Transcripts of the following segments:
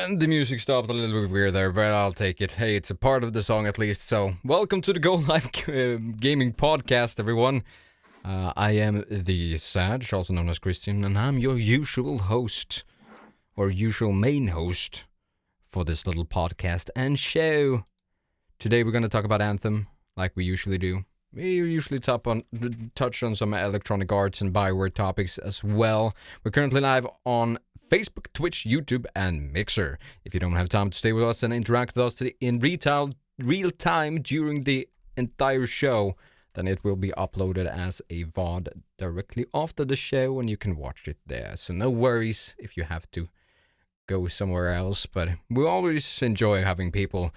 And the music stopped a little bit weird there, but I'll take it. Hey, it's a part of the song at least. So, welcome to the Go.Live gaming podcast, everyone. I am the Sag, also known as Christian, and I'm your usual host, or usual main host, for this little podcast and show. Today we're going to talk about Anthem, like we usually do. We usually touch on some Electronic Arts and Bioware topics as well. We're currently live on Facebook, Twitch, YouTube, and Mixer. If you don't have time to stay with us and interact with us in real time during the entire show, then it will be uploaded as a VOD directly after the show, and you can watch it there. So no worries if you have to go somewhere else, but we always enjoy having people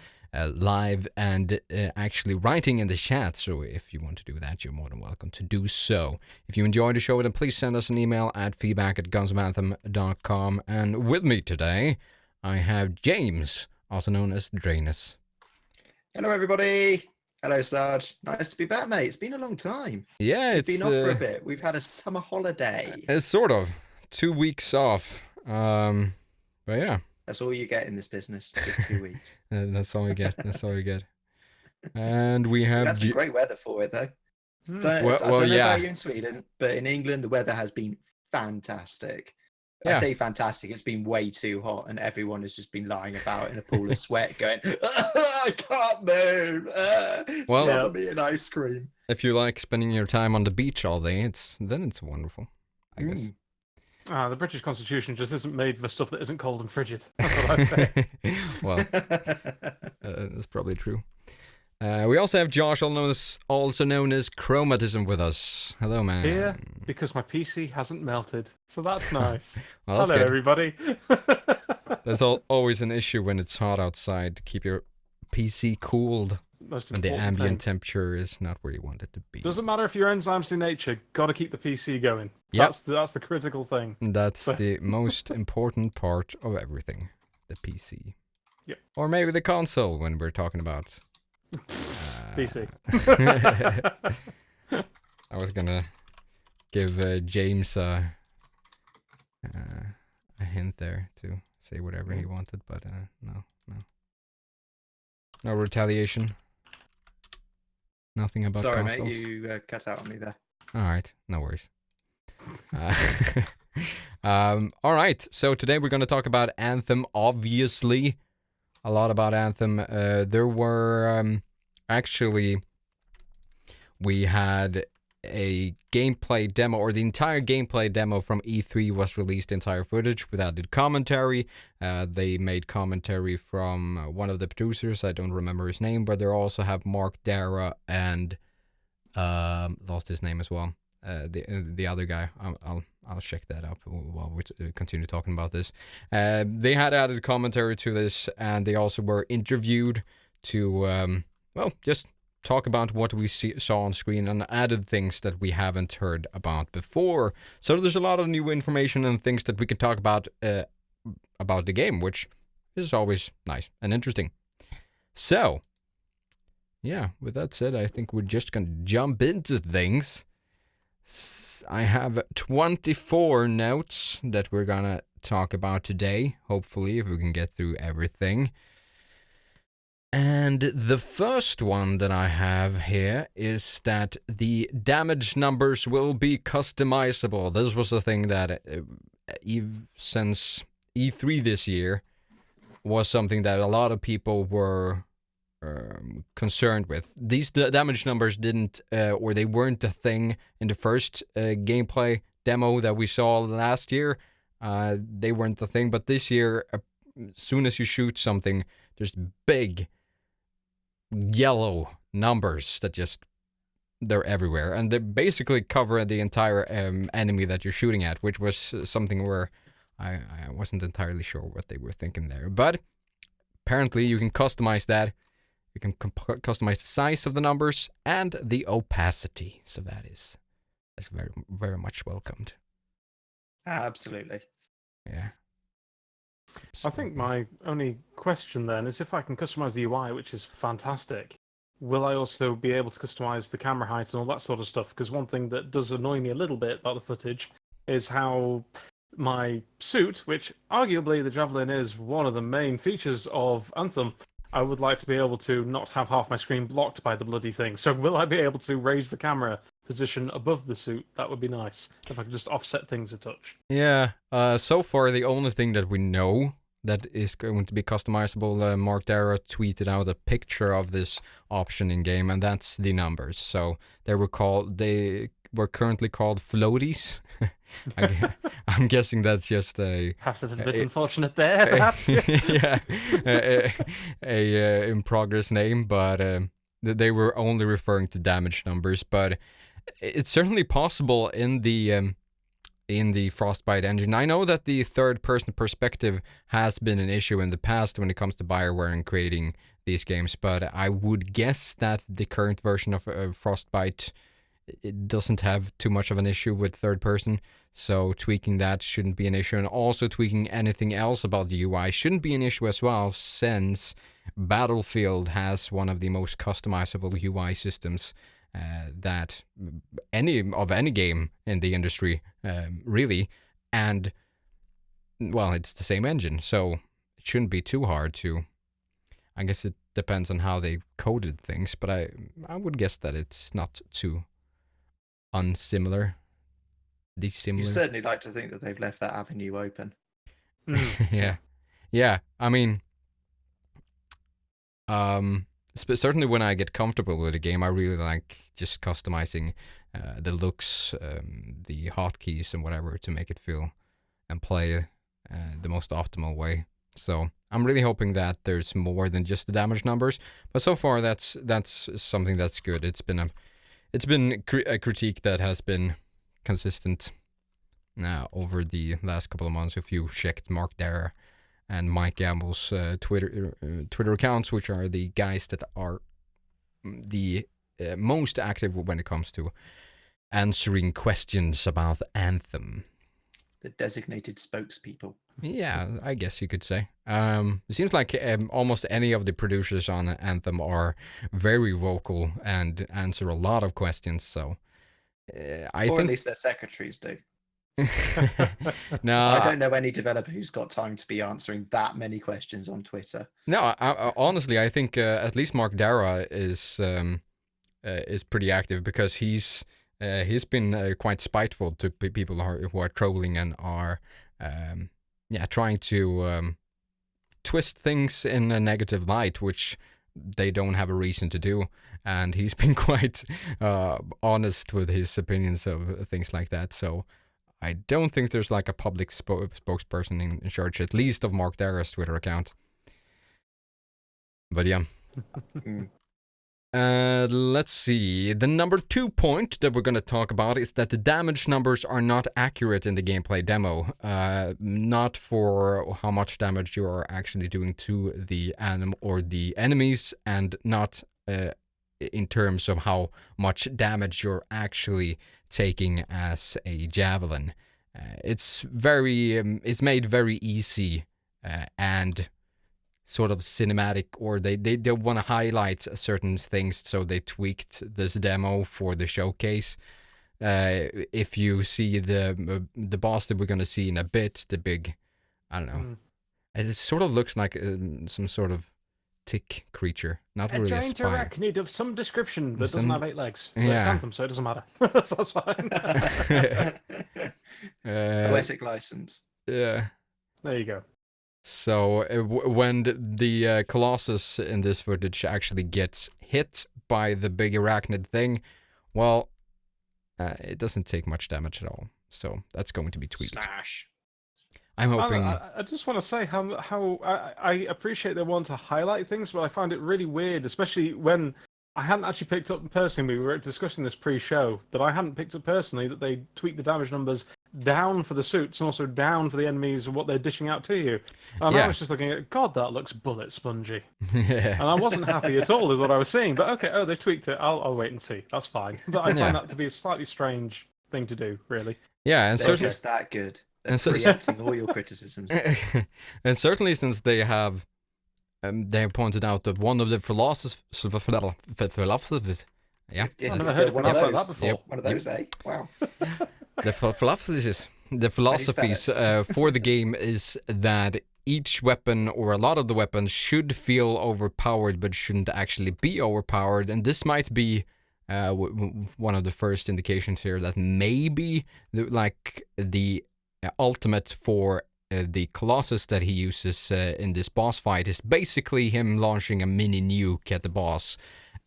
live and actually writing in the chat, so if you want to do that, you're more than welcome to do so. If you enjoy the show, then please send us an email at feedback@gunsofanthem.com. And with me today, I have James, also known as Drainus. Hello, everybody. Hello, Sarge. Nice to be back, mate. It's been a long time. Yeah, We've been off for a bit. We've had a summer holiday. It's sort of 2 weeks off. But yeah. That's all you get in this business, just 2 weeks. That's all we get. That's all we get. And we have... That's some great weather for it, though. I don't know about you in Sweden, but in England, the weather has been fantastic. Yeah. I say fantastic. It's been way too hot, and everyone has just been lying about in a pool of sweat going, I can't move. Smother me in ice cream. If you like spending your time on the beach all day, then it's wonderful, I guess. The British Constitution just isn't made for stuff that isn't cold and frigid. That's what I say. Well, that's probably true. We also have Josh, also known as Chromatism, with us. Hello, man. Here, because my PC hasn't melted, so that's nice. Well, that's Hello, good. everybody. There's always an issue when it's hot outside to keep your PC cooled. And the ambient temperature is not where you want it to be. Doesn't matter if your enzymes denature, gotta keep the PC going. Yep. That's the critical thing. That's the most important part of everything. The PC. Yep. Or maybe the console when we're talking about... PC. I was gonna give James a hint there to say whatever he wanted, but no. No retaliation. Nothing about Sorry, consoles. mate, you cut out on me there. Alright, no worries. Alright, so today we're going to talk about Anthem, obviously. A lot about Anthem. There were, actually, we had a gameplay demo, or the entire gameplay demo from E3 was released, entire footage with added commentary. They made commentary from one of the producers, I don't remember his name, but they also have Mark Dara and lost his name as well. The other guy. I'll check that up while we continue talking about this. They had added commentary to this, and they also were interviewed to just talk about what we saw on screen and added things that we haven't heard about before. So there's a lot of new information and things that we can talk about the game, which is always nice and interesting. So, yeah, with that said, I think we're just going to jump into things. I have 24 notes that we're going to talk about today, hopefully, if we can get through everything. And the first one that I have here is that the damage numbers will be customizable. This was a thing that since E3 this year was something that a lot of people were concerned with. These damage numbers didn't, or they weren't a thing in the first gameplay demo that we saw last year. They weren't the thing, but this year, as soon as you shoot something, there's big yellow numbers that they're everywhere, and they basically cover the entire enemy that you're shooting at, which was something where I wasn't entirely sure what they were thinking there, but apparently you can customize that. You can customize the size of the numbers and the opacity, so that's very, very much welcomed. Absolutely. Yeah. I think my only question then is if I can customize the UI, which is fantastic, will I also be able to customize the camera height and all that sort of stuff? Because one thing that does annoy me a little bit about the footage is how my suit, which arguably the Javelin is one of the main features of Anthem, I would like to be able to not have half my screen blocked by the bloody thing. So will I be able to raise the camera position above the suit? That would be nice, if I could just offset things a touch. Yeah, so far the only thing that we know that is going to be customizable, Mark Dara tweeted out a picture of this option in game, and that's the numbers. So they were currently called floaties. I'm guessing that's just perhaps a little bit unfortunate there, perhaps. Yeah, a in progress name, but they were only referring to damage numbers. But it's certainly possible in the Frostbite engine. I know that the third-person perspective has been an issue in the past when it comes to Bioware and creating these games, but I would guess that the current version of Frostbite, it doesn't have too much of an issue with third-person, so tweaking that shouldn't be an issue, and also tweaking anything else about the UI shouldn't be an issue as well, since Battlefield has one of the most customizable UI systems that any game in the industry, really, and well, it's the same engine, so it shouldn't be too hard to. I guess it depends on how they coded things, but I would guess that it's not too dissimilar. You certainly like to think that they've left that avenue open. Yeah. I mean, certainly when I get comfortable with a game, I really like just customizing the looks, the hotkeys, and whatever to make it feel and play the most optimal way. So I'm really hoping that there's more than just the damage numbers. But so far, that's something that's good. It's been a critique that has been consistent over the last couple of months. If you checked Mark Dara and Mike Gamble's Twitter accounts, which are the guys that are the most active when it comes to answering questions about Anthem. The designated spokespeople. Yeah, I guess you could say. It seems like almost any of the producers on Anthem are very vocal and answer a lot of questions, so I think... at least their secretaries do. No, I don't know any developer who's got time to be answering that many questions on Twitter. No, honestly, I think at least Mark Dara is pretty active, because he's been quite spiteful to people who are trolling and are trying to twist things in a negative light, which they don't have a reason to do. And he's been quite honest with his opinions of things like that. So I don't think there's like a public spokesperson in charge, at least of Mark Dara's Twitter account. But yeah. Let's see. The number 2 point that we're going to talk about is that the damage numbers are not accurate in the gameplay demo. Not for how much damage you are actually doing to the animal or the enemies, and not in terms of how much damage you're actually taking as a javelin. It's made very easy and sort of cinematic, or they want to highlight certain things, so they tweaked this demo for the showcase. If you see the boss that we're going to see in a bit, the big, I don't know, it sort of looks like some sort of tick creature, not really a giant spider. arachnid of some description that doesn't have 8 legs. But Yeah. it's Anthem, so it doesn't matter. That's fine. Poetic license. Yeah. There you go. So when the Colossus in this footage actually gets hit by the big arachnid thing, well, it doesn't take much damage at all. So that's going to be tweaked. Slash. I'm hoping. I just want to say how I appreciate they want to highlight things, but I find it really weird, especially when I hadn't actually picked up personally. We were discussing this pre-show, that I hadn't picked up personally that they tweaked the damage numbers down for the suits and also down for the enemies and what they're dishing out to you. And I was just looking at, God, that looks bullet spongy. Yeah. And I wasn't happy at all with what I was seeing. But okay, they tweaked it. I'll wait and see. That's fine. But I find that to be a slightly strange thing to do, really. Yeah, and they're just that good. They're preempting all your criticisms. And certainly, since they have pointed out that one of the philosophies. Yeah, I've never heard of one like that before. One of those, eh? Wow. The philosophies. the philosophies for the game is that each weapon or a lot of the weapons should feel overpowered but shouldn't actually be overpowered, and this might be one of the first indications here that maybe the ultimate for the Colossus that he uses in this boss fight is basically him launching a mini nuke at the boss,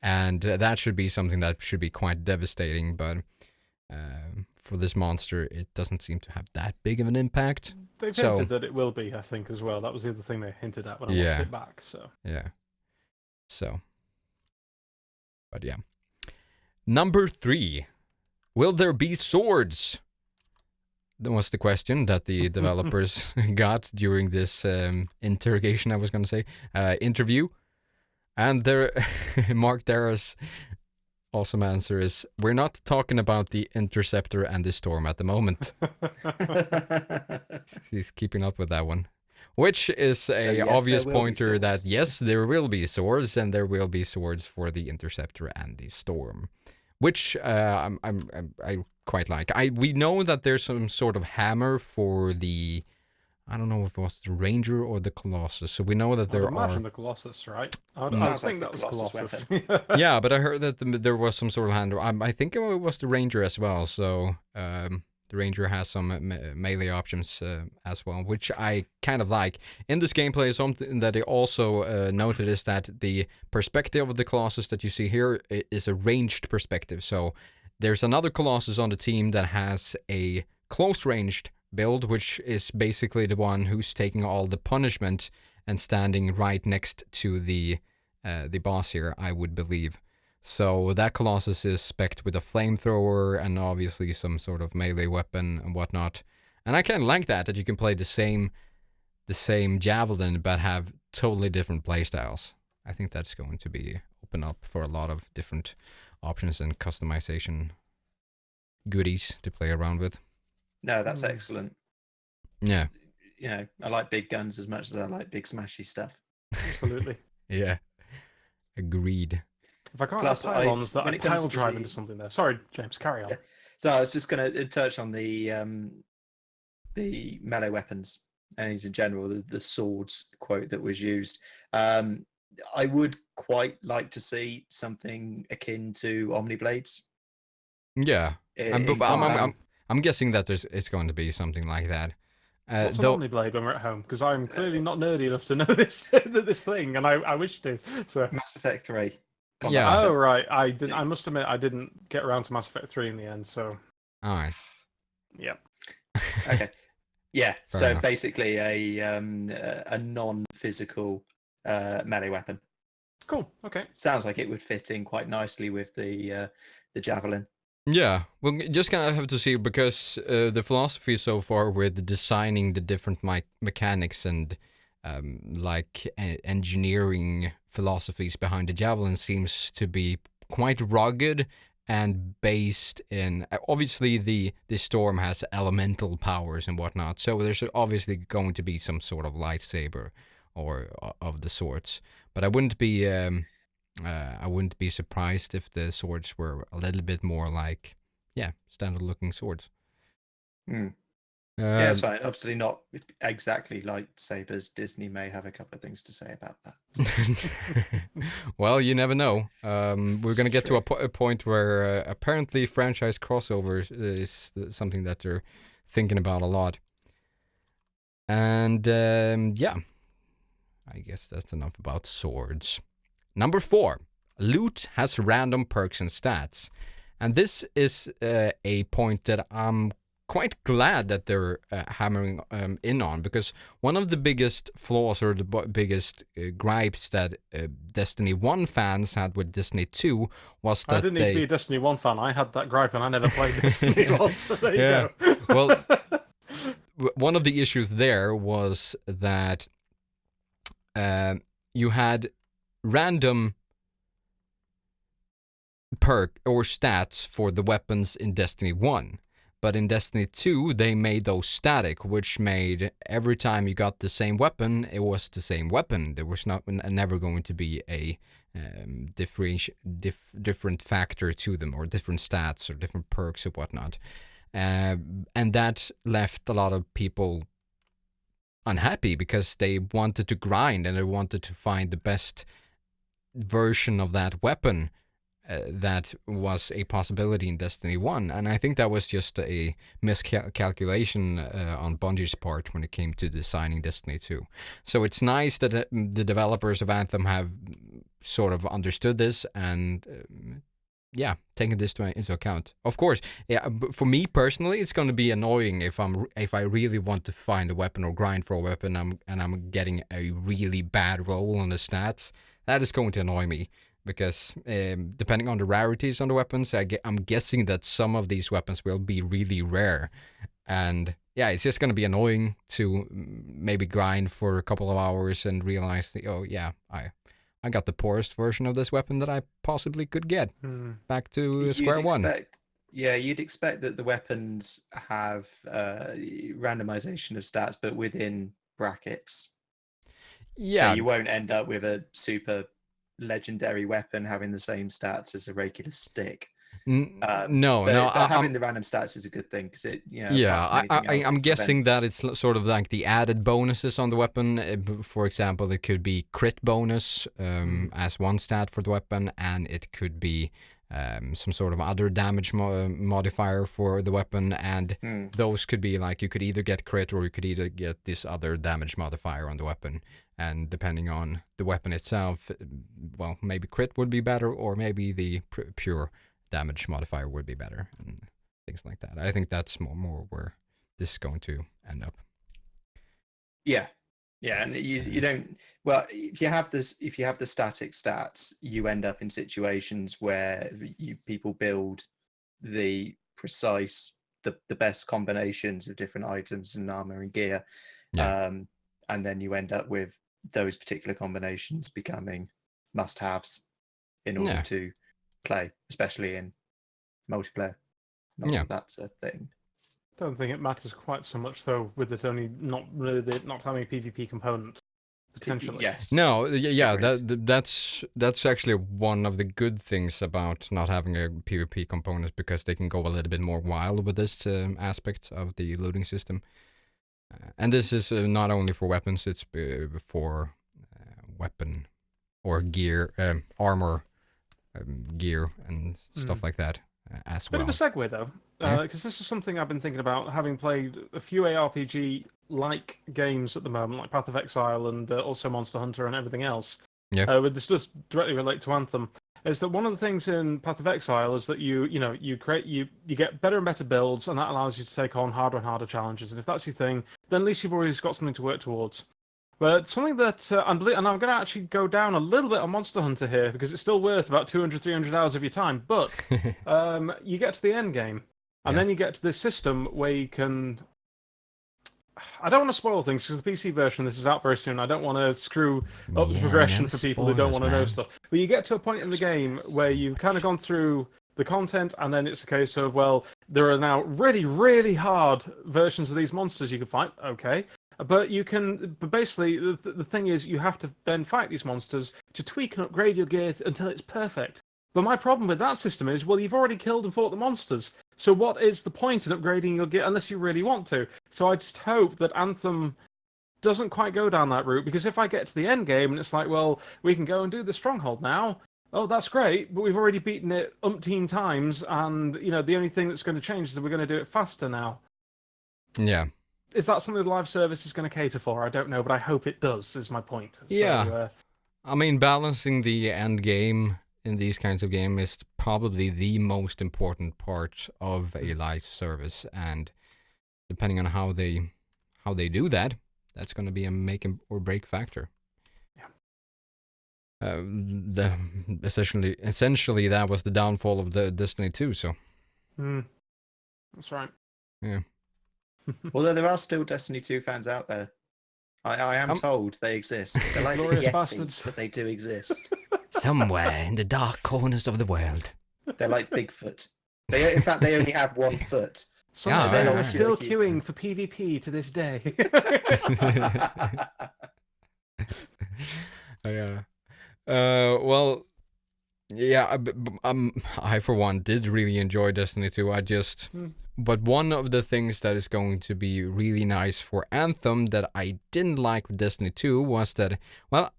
and that should be something that should be quite devastating, but for this monster it doesn't seem to have that big of an impact. They've hinted that it will be, I think, as well. That was the other thing they hinted at when I watched it back. So but yeah. Number 3, will there be swords? That was the question that the developers got during this interrogation, I was going to say, interview. And their Mark Darrow's awesome answer is, we're not talking about the Interceptor and the Storm at the moment. He's keeping up with that one. Which is obvious pointer that, yes, there will be swords, and there will be swords for the Interceptor and the Storm. Which I quite like. We know that there's some sort of hammer for the, I don't know if it was the Ranger or the Colossus. So we know that there are. Imagine the Colossus, right? I think that was Colossus. Yeah, but I heard that there was some sort of handle. I think it was the Ranger as well. So the Ranger has some melee options as well, which I kind of like. In this gameplay, something that I also noted is that the perspective of the Colossus that you see here is a ranged perspective. So there's another Colossus on the team that has a close-ranged build, which is basically the one who's taking all the punishment and standing right next to the boss here, I would believe. So that Colossus is spec'd with a flamethrower and obviously some sort of melee weapon and whatnot. And I kind of like that you can play the same Javelin but have totally different playstyles. I think that's going to be open up for a lot of different options and customization goodies to play around with. No, that's excellent. Yeah. You know, I like big guns as much as I like big smashy stuff. Absolutely. Yeah. Agreed. If I can't have pylons that I pile drive into something there. Sorry, James, carry on. Yeah. So I was just going to touch on the melee weapons and in general, the swords quote that was used. I would quite like to see something akin to Omniblades. Yeah. I'm guessing that it's going to be something like that. What's an Omniblade when we're at home? Because I'm clearly not nerdy enough to know this thing, and I wish to. So Mass Effect 3. Yeah. Oh right, I didn't. I must admit, I didn't get around to Mass Effect 3 in the end. So. All right. Yeah. Okay. Yeah. Fair so enough. Basically, a non-physical melee weapon. Cool. Okay. Sounds like it would fit in quite nicely with the Javelin. Yeah, we'll just kind of have to see, because the philosophy so far with designing the different mechanics and engineering philosophies behind the Javelin seems to be quite rugged and based in, obviously the Storm has elemental powers and whatnot, so there's obviously going to be some sort of lightsaber or of the sorts, but I wouldn't be surprised if the swords were a little bit more like, standard looking swords. Yeah, that's fine. Obviously not exactly lightsabers. Disney may have a couple of things to say about that. Well, you never know. We're going to get to a point where apparently franchise crossover is something that they're thinking about a lot. And I guess that's enough about swords. Number 4, loot has random perks and stats. And this is a point that I'm quite glad that they're hammering in on, because one of the biggest flaws or the biggest gripes that Destiny 1 fans had with Destiny 2 was that I didn't need to be a Destiny 1 fan. I had that gripe and I never played Destiny 1, so there you go. Well, one of the issues there was that you had random perk or stats for the weapons in Destiny 1. But in Destiny 2, they made those static, which made every time you got the same weapon, it was the same weapon. There was never going to be a different factor to them, or different stats, or different perks, or whatnot. And that left a lot of people unhappy because they wanted to grind and they wanted to find the best version of that weapon that was a possibility in Destiny 1. And I think that was just a miscalculation on Bungie's part when it came to designing Destiny 2. So it's nice that the developers of Anthem have sort of understood this and taking this into account. Of course, for me personally, it's going to be annoying if I really want to find a weapon or grind for a weapon and I'm getting a really bad roll on the stats. That is going to annoy me because depending on the rarities on the weapons, I'm guessing that some of these weapons will be really rare. And yeah, it's just going to be annoying to maybe grind for a couple of hours and realize that, oh yeah, I got the poorest version of this weapon that I possibly could get. Back to square one. Yeah, you'd expect that the weapons have randomization of stats, but within brackets. Yeah. So you won't end up with a super legendary weapon having the same stats as a regular stick. Having the random stats is a good thing because it, I'm guessing that it's sort of like the added bonuses on the weapon. For example, it could be crit bonus as one stat for the weapon, and it could be some sort of other damage modifier for the weapon, and those could be like you could either get crit or you could either get this other damage modifier on the weapon. And depending on the weapon itself, well, maybe crit would be better, or maybe the pure damage modifier would be better, and things like that. I think that's more where this is going to end up. Yeah, and you don't. Well, if you have the static stats, you end up in situations where people build the precise, the best combinations of different items and armor and gear, and then you end up with those particular combinations becoming must-haves in order to play, especially in multiplayer. That's a thing. I don't think it matters quite so much though, with it only not having a PvP component potentially. Yes. No, that's actually one of the good things about not having a PvP component, because they can go a little bit more wild with this aspect of the looting system. And this is not only for weapons; it's for weapon or gear, armor. Gear and stuff like that as well. Bit of a segue though, because this is something I've been thinking about, having played a few ARPG-like games at the moment, like Path of Exile and also Monster Hunter and everything else. This does directly relate to Anthem. Is that one of the things in Path of Exile is that you get better and better builds, and that allows you to take on harder and harder challenges. And if that's your thing, then at least you've always got something to work towards. But something that, and I'm going to actually go down a little bit on Monster Hunter here, because it's still worth about 200, 300 hours of your time, but you get to the end game, and then you get to this system where you can... I don't want to spoil things, because the PC version of this is out very soon. I don't want to screw up the progression for people who don't want to know stuff. But you get to a point in the game where you've kind of gone through the content, and then it's a case of, well, there are now really, really hard versions of these monsters you can fight. Okay. But basically, the thing is, you have to then fight these monsters to tweak and upgrade your gear until it's perfect. But my problem with that system is, well, you've already killed and fought the monsters. So what is the point in upgrading your gear unless you really want to? So I just hope that Anthem doesn't quite go down that route, because if I get to the end game and it's like, well, we can go and do the stronghold now. Oh, that's great, but we've already beaten it umpteen times, and the only thing that's going to change is that we're going to do it faster now. Yeah. Is that something the live service is going to cater for? I don't know, but I hope it does, is my point. Yeah. I mean, balancing the end game in these kinds of games is probably the most important part of a live service, and depending on how they do that, that's going to be a make or break factor. Essentially, that was the downfall of the Destiny 2. So. That's right. Yeah. Although there are still Destiny 2 fans out there. I am told they exist. They're like the Yeti, but they do exist. Somewhere in the dark corners of the world. They're like Bigfoot. In fact, they only have one foot. They're still queuing for PvP to this day. Yeah. Well, Yeah, I for one did really enjoy Destiny 2. But one of the things that is going to be really nice for Anthem that I didn't like with Destiny 2 was that, well,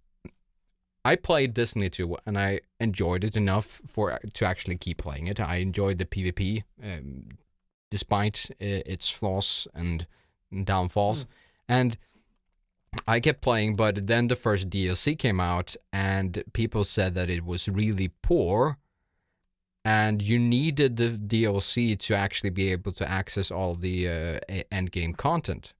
I played Destiny 2 and I enjoyed it enough to actually keep playing it. I enjoyed the PvP, despite its flaws and downfalls. And I kept playing, but then the first DLC came out, and people said that it was really poor, and you needed the DLC to actually be able to access all the endgame content.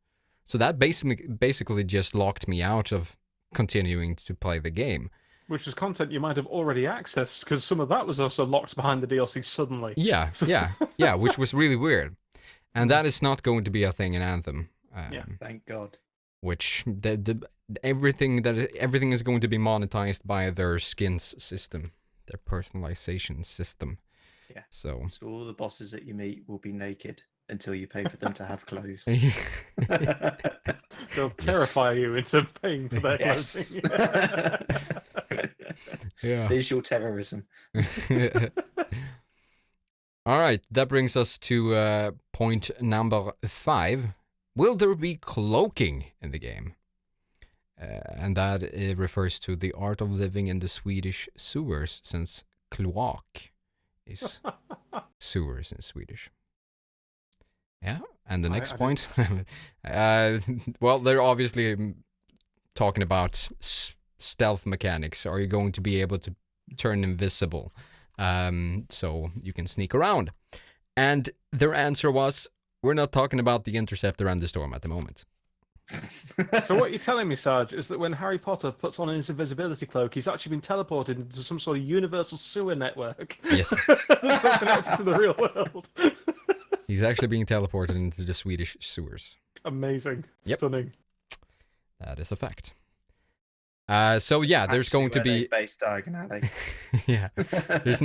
So that basically just locked me out of continuing to play the game. Which is content you might have already accessed, because some of that was also locked behind the DLC suddenly. Yeah, which was really weird. And that is not going to be a thing in Anthem. Thank God. Which everything is going to be monetized by their skins system, their personalization system. Yeah. So all the bosses that you meet will be naked until you pay for them to have clothes. They'll terrify you into paying for their clothing. Yeah. Visual terrorism. All right, that brings us to point number 5. Will there be cloaking in the game? And that refers to the art of living in the Swedish sewers, since kloak is sewers in Swedish. Yeah, and the next point. Well, they're obviously talking about stealth mechanics. Are you going to be able to turn invisible so you can sneak around? And their answer was, we're not talking about the Interceptor and the Storm at the moment. So what you're telling me, Sarge, is that when Harry Potter puts on his invisibility cloak, he's actually been teleported into some sort of universal sewer network. Yes. That's not connected to the real world. He's actually being teleported into the Swedish sewers. Amazing. Yep. Stunning. That is a fact. So yeah, there's going to be based diagonally. Yeah, there's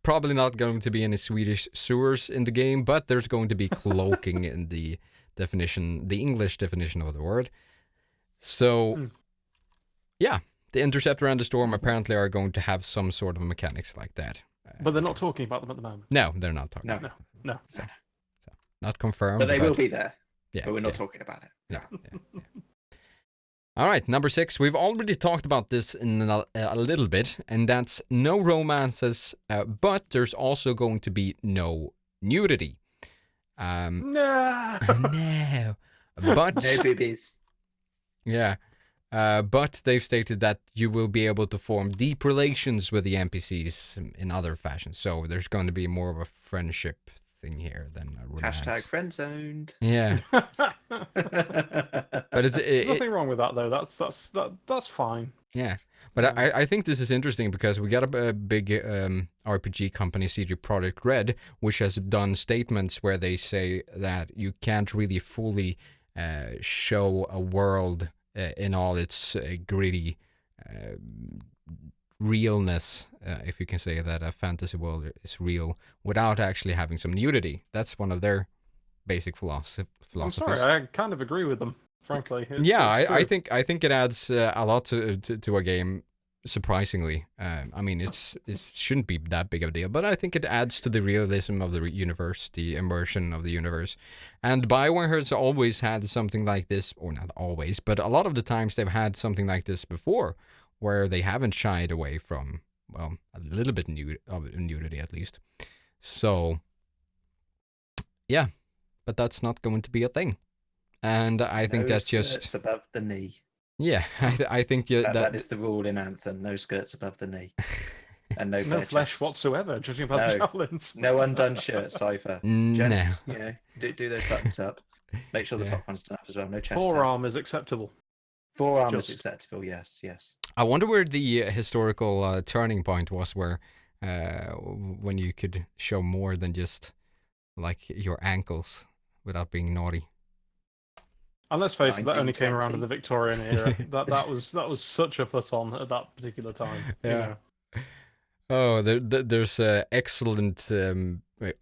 probably not going to be any Swedish sewers in the game, but there's going to be cloaking in the definition, the English definition of the word. So yeah, the Interceptor and the Storm apparently are going to have some sort of mechanics like that. But they're not talking about them at the moment. No, they're not talking. No. So not confirmed. But they will be there. Yeah, but we're not talking about it. Yeah. All right, number 6. We've already talked about this in a little bit, and that's no romances, but there's also going to be no nudity. No. No. But no boobies. Yeah. But they've stated that you will be able to form deep relations with the NPCs in other fashions. So there's going to be more of a friendship thing here than a romance. Hashtag friend-zoned. Yeah. But there's nothing wrong with that, though. That's fine. Yeah. But I think this is interesting because we got a big RPG company, CD Projekt Red, which has done statements where they say that you can't really fully show a world in all its gritty realness, if you can say that a fantasy world is real, without actually having some nudity. That's one of their basic philosophies. I'm sorry, I kind of agree with them, frankly. I think it adds a lot to a game. Surprisingly, I mean, it shouldn't be that big of a deal, but I think it adds to the realism of the universe, the immersion of the universe. And Bioware has always had something like this, or not always, but a lot of the times they've had something like this before, where they haven't shied away from, well, a little bit of nudity at least. So, yeah, but that's not going to be a thing. And I think that's just... It's above the knee. Yeah, I think that is the rule in Anthem. No skirts above the knee. And no flesh chest. whatsoever, judging by the javelins. No undone shirts either. Gents, do those buttons up. Make sure the top one's done up as well. No chest. Forearm is acceptable. Forearm is acceptable, yes. I wonder where the historical turning point was where when you could show more than just like your ankles without being naughty. And let's face it, that only came around in the Victorian era. that was such a put on at that particular time. Yeah. You know? Oh, there's excellent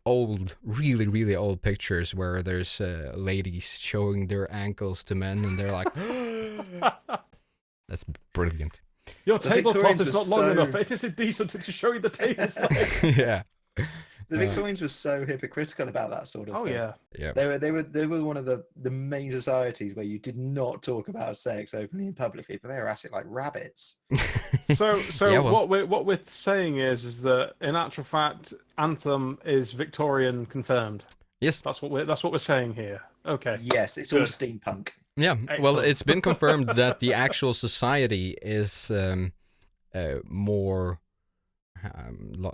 old, really, really old pictures where there's ladies showing their ankles to men, and they're like, that's brilliant. Your tablecloth is not long so... enough. It is indecent to show you the tablecloth. Yeah. The Victorians were so hypocritical about that sort of thing. Oh Yeah. They were one of the main societies where you did not talk about sex openly and publicly, but they were at it like rabbits. So Yeah, well. what we're saying is that in actual fact, Anthem is Victorian confirmed. Yes. That's what we're saying here. Okay. Yes, it's all steampunk. Yeah. Well, Excellent. it's been confirmed that the actual society is more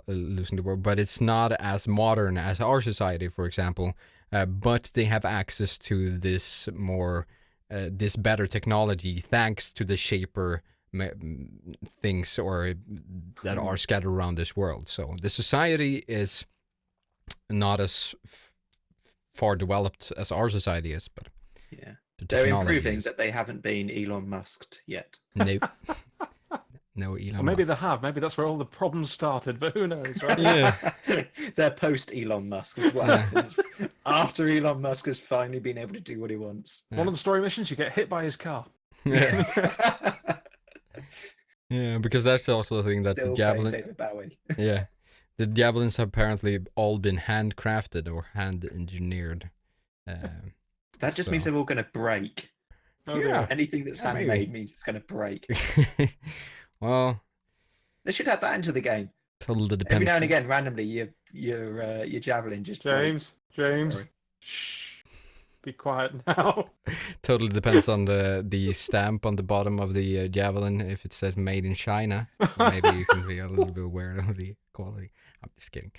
losing the word, but it's not as modern as our society, for example. But they have access to this more, this better technology thanks to the shaper things or that are scattered around this world. So the society is not as far developed as our society is, but yeah, the they're technology improving is. that they haven't been Elon Musked yet. Nope. No Elon Or maybe Musks. they have. Maybe that's where all the problems started. But who knows, right? Yeah. They're post Elon Musk is what happens after Elon Musk has finally been able to do what he wants. One of the story missions, you get hit by his car. Yeah. Yeah, because that's also the thing that Still the playing javelin. David Bowie. Yeah, the javelins have apparently all been handcrafted or hand engineered. That just means they're all going to break. Oh, Yeah. dear. Anything that's Yeah, maybe. handmade means it's going to break. Well, They should add that into the game. totally depends. Every now and again, randomly, your javelin just breaks. James, Sorry. shh. Be quiet now. Totally depends on the stamp on the bottom of the javelin. If it says "Made in China," maybe you can be a little bit aware of the quality. I'm just kidding.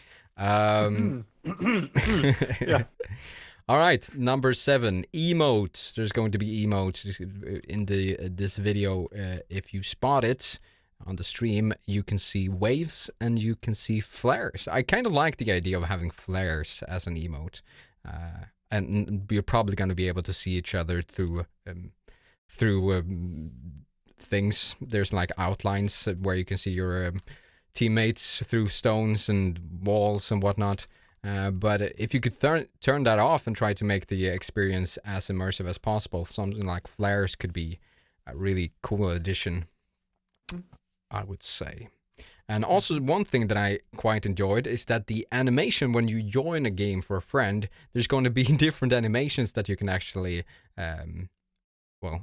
Yeah. All right, number 7, emotes. There's going to be emotes in this video. If you spot it on the stream, you can see waves and you can see flares. I kind of like the idea of having flares as an emote. And you're probably going to be able to see each other through things. There's like outlines where you can see your teammates through stones and walls and whatnot. But if you could turn that off and try to make the experience as immersive as possible, something like flares could be a really cool addition, I would say. And also one thing that I quite enjoyed is that the animation when you join a game for a friend, there's going to be different animations that you can actually,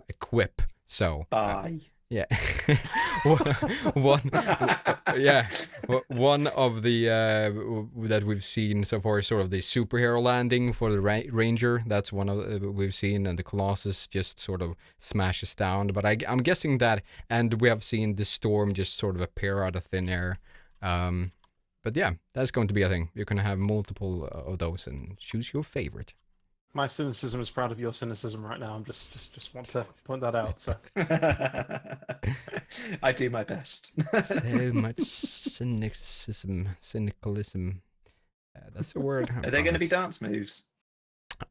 equip. So Bye. yeah, one of the that we've seen so far is sort of the superhero landing for the ranger. That's one of we've seen, and the Colossus just sort of smashes down. But I'm guessing that, and we have seen the storm just sort of appear out of thin air. But yeah, that's going to be a thing. You're going to have multiple of those, and choose your favorite. My cynicism is proud of your cynicism right now. I'm just want to point that out. So I do my best. So much cynicalism. That's a word. Are there going to be dance moves?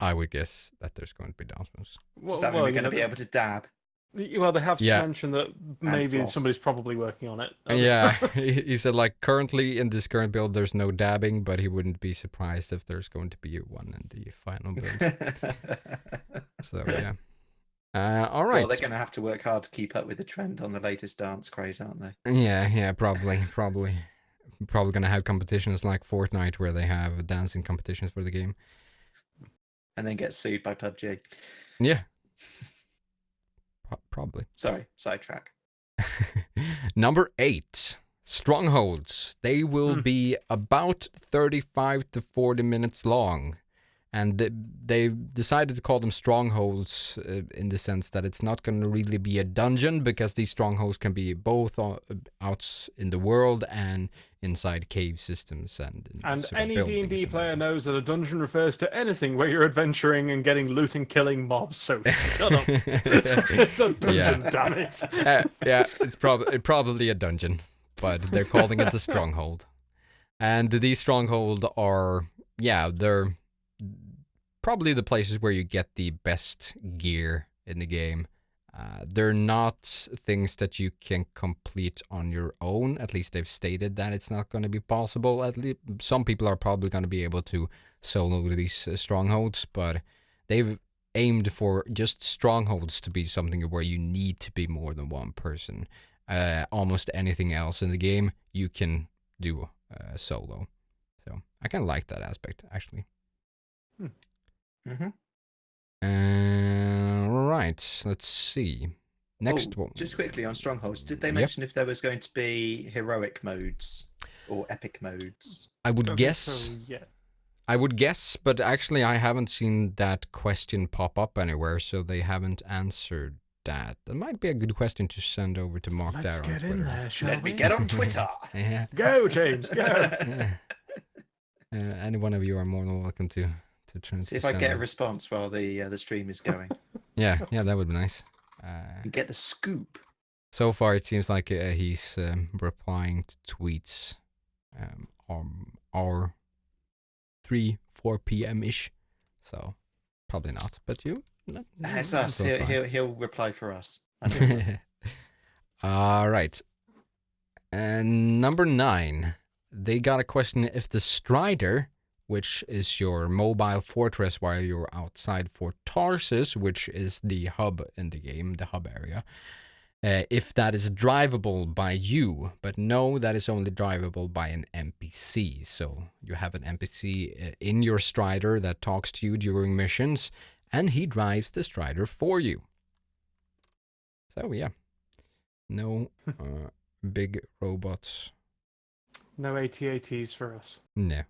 I would guess that there's going to be dance moves. Does that mean we're going to be able to dab? Well, they have mentioned that maybe floss. somebody's probably working on it. Yeah, he said like currently in this current build there's no dabbing, but he wouldn't be surprised if there's going to be one in the final build. So yeah. All right. Well, they're going to have to work hard to keep up with the trend on the latest dance craze, aren't they? Yeah, probably going to have competitions like Fortnite where they have dancing competitions for the game. And then get sued by PUBG. Yeah. Probably. Sorry, sidetrack. Number 8, Strongholds. They will be about 35 to 40 minutes long. And they decided to call them strongholds in the sense that it's not going to really be a dungeon, because these strongholds can be both out in the world and inside cave systems. And any D&D player knows that a dungeon refers to anything where you're adventuring and getting loot and killing mobs. So shut up. It's a dungeon, damn it. Yeah, it's probably a dungeon, but they're calling it a stronghold. And these strongholds are, they're probably the places where you get the best gear in the game. They're not things that you can complete on your own. At least they've stated that it's not going to be possible. At least some people are probably going to be able to solo these strongholds, but they've aimed for just strongholds to be something where you need to be more than one person. almost anything else in the game, you can do solo. So I kind of like that aspect, actually. Right, let's see. Next one. Just quickly on Strongholds, did they mention if there was going to be heroic modes or epic modes? I would guess. So, yeah. I would guess, but actually I haven't seen that question pop up anywhere, so they haven't answered that. That might be a good question to send over to Mark Darrow on Twitter. In there, shall Let me get on Twitter. Yeah. Go, James, go. Yeah. Any one of you are more than welcome to see if I get a response while the stream is going. Yeah, that would be nice. Get the scoop. So far, it seems like he's replying to tweets or 3-4 p.m. ish. So probably not. But you, that's us. He'll reply for us. All right. And number 9, they got a question if the Strider, which is your mobile fortress while you're outside Fort Tarsus, which is the hub in the game, the hub area, if that is drivable by you. But no, that is only drivable by an NPC. So you have an NPC in your Strider that talks to you during missions, and he drives the Strider for you. So yeah, no big robots. No AT-ATs for us. No.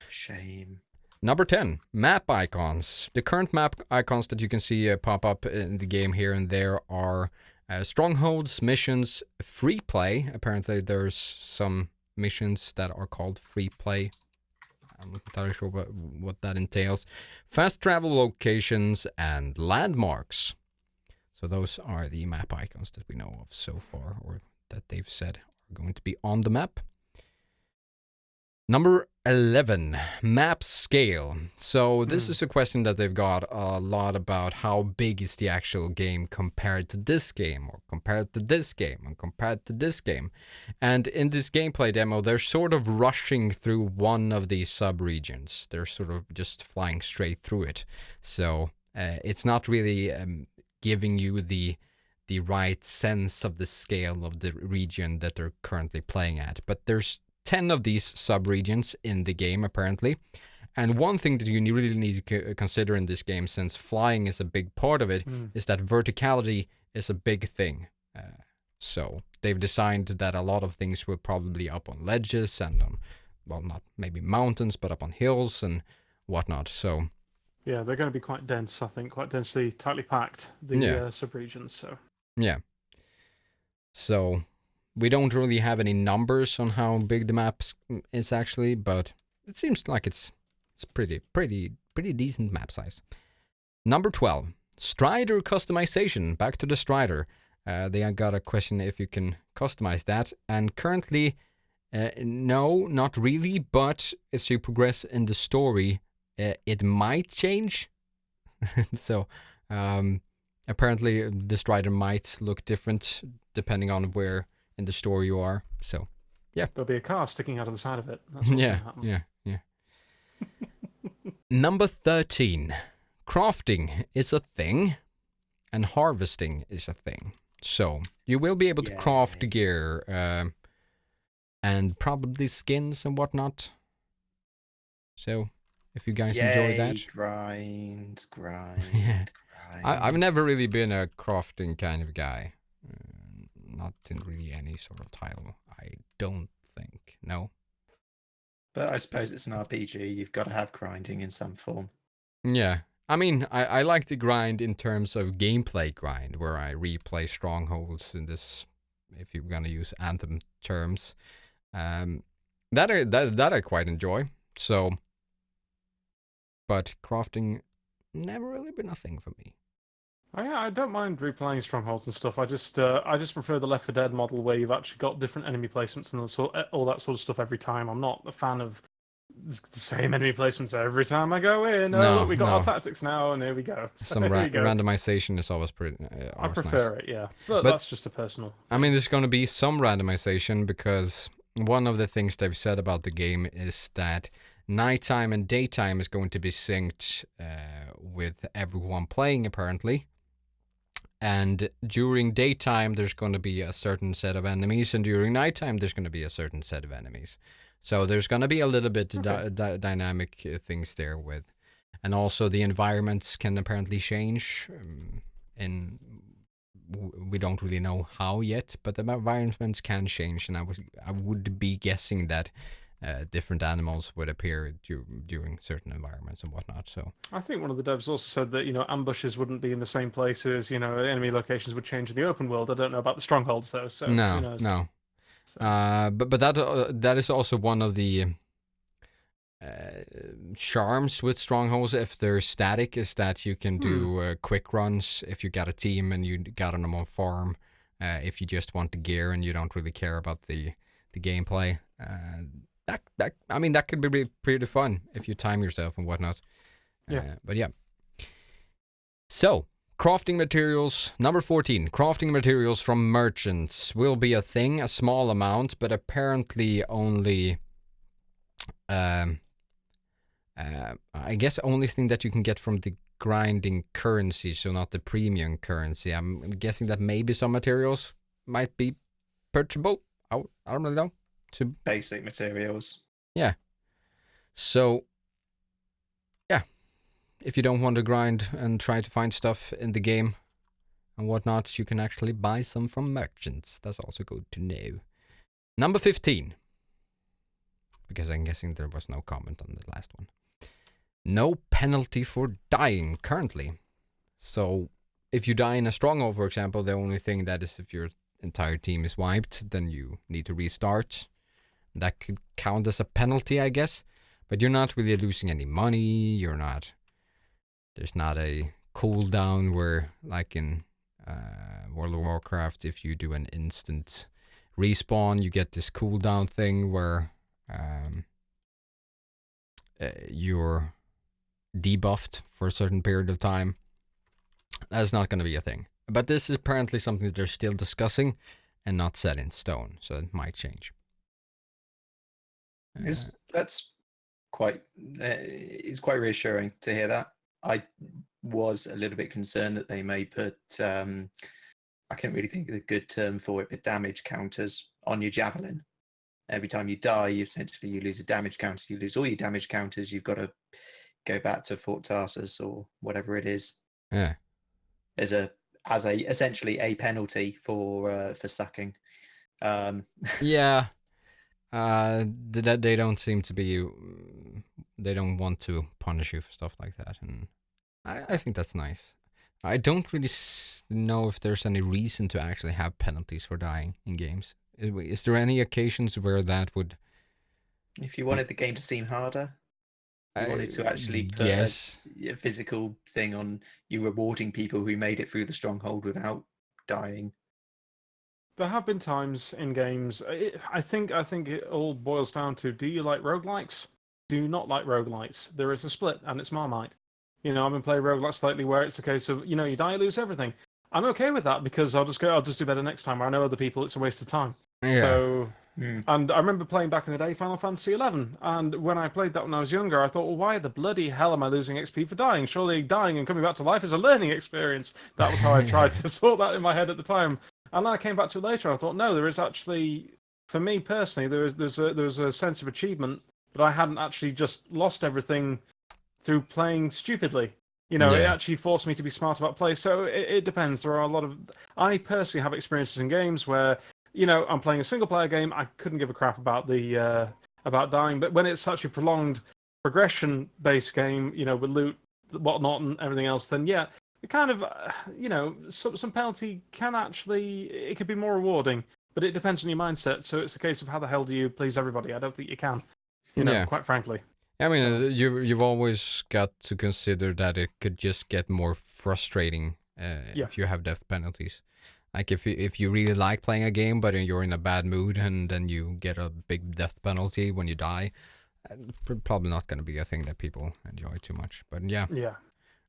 Shame. Number 10, map icons. The current map icons that you can see pop up in the game here and there are strongholds, missions, free play. Apparently there's some missions that are called free play. I'm not entirely sure what that entails. Fast travel locations and landmarks. So those are the map icons that we know of so far, or that they've said are going to be on the map. Number 11, map scale. So this is a question that they've got a lot about: how big is the actual game compared to this game, or compared to this game, and compared to this game. And in this gameplay demo, they're sort of rushing through one of these sub-regions. They're sort of just flying straight through it. So it's not really giving you the right sense of the scale of the region that they're currently playing at. But there's 10 of these sub-regions in the game, apparently. And one thing that you really need to consider in this game, since flying is a big part of it, is that verticality is a big thing. So they've designed that a lot of things will probably up on ledges and on, well, not maybe mountains, but up on hills and whatnot. So yeah, they're going to be quite dense, I think, quite densely, tightly packed, the sub-regions. So yeah. So we don't really have any numbers on how big the map is actually, but it seems like it's pretty decent map size. Number 12, Strider customization. Back to the Strider. They got a question if you can customize that, and currently, no, not really. But as you progress in the story, it might change. So apparently, the Strider might look different depending on where in the story you are. So yeah, there'll be a car sticking out of the side of it. That's yeah. Number 13, crafting is a thing and harvesting is a thing. So you will be able to craft gear and probably skins and whatnot. So if you guys enjoy that, grind. I've never really been a crafting kind of guy. Not in really any sort of title, I don't think. No. But I suppose it's an RPG. You've got to have grinding in some form. Yeah. I mean, I like the grind in terms of gameplay grind, where I replay strongholds in this, if you're going to use Anthem terms. That I quite enjoy. So, but crafting never really been a thing for me. I don't mind replaying strongholds and stuff. I just prefer the Left 4 Dead model where you've actually got different enemy placements and all that sort of stuff every time. I'm not a fan of the same enemy placements every time I go in. Look, we got our tactics now, and here we go. Some randomization is always pretty. I prefer it, yeah, but that's just a personal. I mean, there's going to be some randomization because one of the things they've said about the game is that nighttime and daytime is going to be synced with everyone playing, apparently. And during daytime, there's going to be a certain set of enemies, and during nighttime, there's going to be a certain set of enemies. So there's going to be a little bit dynamic things there with, and also the environments can apparently change. We don't really know how yet, but the environments can change, and I would be guessing that different animals would appear during certain environments and whatnot. So I think one of the devs also said that ambushes wouldn't be in the same places. Enemy locations would change in the open world. I don't know about the strongholds though. So who knows? No. So. But that is also one of the charms with strongholds. If they're static, is that you can do quick runs if you got a team and you got them on farm. If you just want the gear and you don't really care about the gameplay. That could be pretty fun if you time yourself and whatnot. Yeah. But yeah. So, crafting materials. Number 14. Crafting materials from merchants will be a thing, a small amount, but apparently only... I guess only thing that you can get from the grinding currency, so not the premium currency. I'm guessing that maybe some materials might be purchasable. I don't really know. Basic materials. Yeah. So, yeah. If you don't want to grind and try to find stuff in the game and whatnot, you can actually buy some from merchants. That's also good to know. Number 15. Because I'm guessing there was no comment on the last one. No penalty for dying currently. So, if you die in a stronghold, for example, the only thing that is if your entire team is wiped, then you need to restart. That could count as a penalty, I guess. But you're not really losing any money. There's not a cooldown where, like in World of Warcraft, if you do an instant respawn, you get this cooldown thing where you're debuffed for a certain period of time. That's not going to be a thing. But this is apparently something that they're still discussing and not set in stone, so it might change. That's quite it's quite reassuring to hear that. I was a little bit concerned that they may put I can't really think of the good term for it, but damage counters on your javelin. Every time you die, you lose a damage counter. You lose all your damage counters. You've got to go back to Fort Tarsus or whatever it is. Yeah. As essentially a penalty for sucking. Yeah. That they don't seem to be. They don't want to punish you for stuff like that, and I think that's nice. I don't really know if there's any reason to actually have penalties for dying in games. Is there any occasions where that would? If you wanted the game to seem harder, you wanted to actually put a physical thing on you rewarding people who made it through the stronghold without dying. There have been times in games. I think it all boils down to: do you like roguelikes? Do you not like roguelikes? There is a split, and it's Marmite. I've been playing roguelikes lately, where it's a case of you die, you lose everything. I'm okay with that because I'll just do better next time. Or I know other people, it's a waste of time. Yeah. So, and I remember playing back in the day Final Fantasy XI, and when I played that when I was younger, I thought, well, why the bloody hell am I losing XP for dying? Surely dying and coming back to life is a learning experience. That was how I tried to sort that in my head at the time. And then I came back to it later. I thought, no, there is actually, for me personally, there's a sense of achievement that I hadn't actually just lost everything through playing stupidly. It actually forced me to be smart about play. So it depends. There are a lot of. I personally have experiences in games where I'm playing a single player game. I couldn't give a crap about the about dying, but when it's such a prolonged progression based game, with loot, whatnot, and everything else, then yeah. It kind of, some penalty can actually, it could be more rewarding, but it depends on your mindset. So it's a case of how the hell do you please everybody? I don't think you can, quite frankly. I mean, you've always got to consider that it could just get more frustrating if you have death penalties. Like if you really like playing a game, but you're in a bad mood and then you get a big death penalty when you die, probably not going to be a thing that people enjoy too much. But yeah.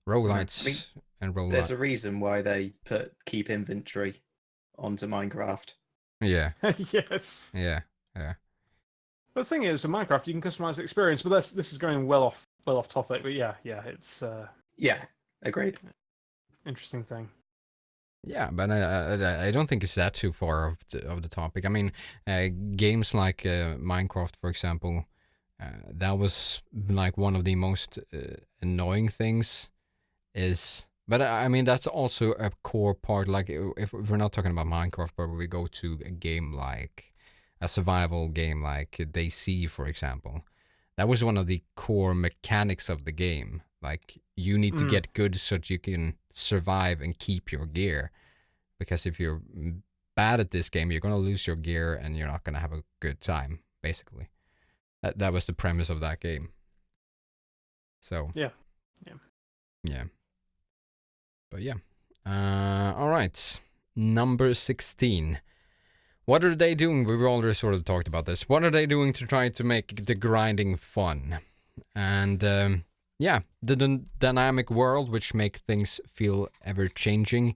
Roguelites and roguelites. There's a reason why they put keep inventory onto Minecraft. Yeah. Yes. Yeah. But the thing is, in Minecraft, you can customize the experience. But this is going well off topic. But yeah, it's. Yeah, agreed. Interesting thing. Yeah, but I don't think it's that too far of the topic. I mean, games like Minecraft, for example, that was like one of the most annoying things is. But I mean, that's also a core part. Like, if we're not talking about Minecraft, but we go to a game like a survival game like DayZ, for example, that was one of the core mechanics of the game. Like, you need to get good so that you can survive and keep your gear. Because if you're bad at this game, you're going to lose your gear and you're not going to have a good time, basically. That was the premise of that game. So. Yeah. But yeah. All right. Number 16. What are they doing? We've already sort of talked about this. What are they doing to try to make the grinding fun? And the dynamic world, which makes things feel ever changing.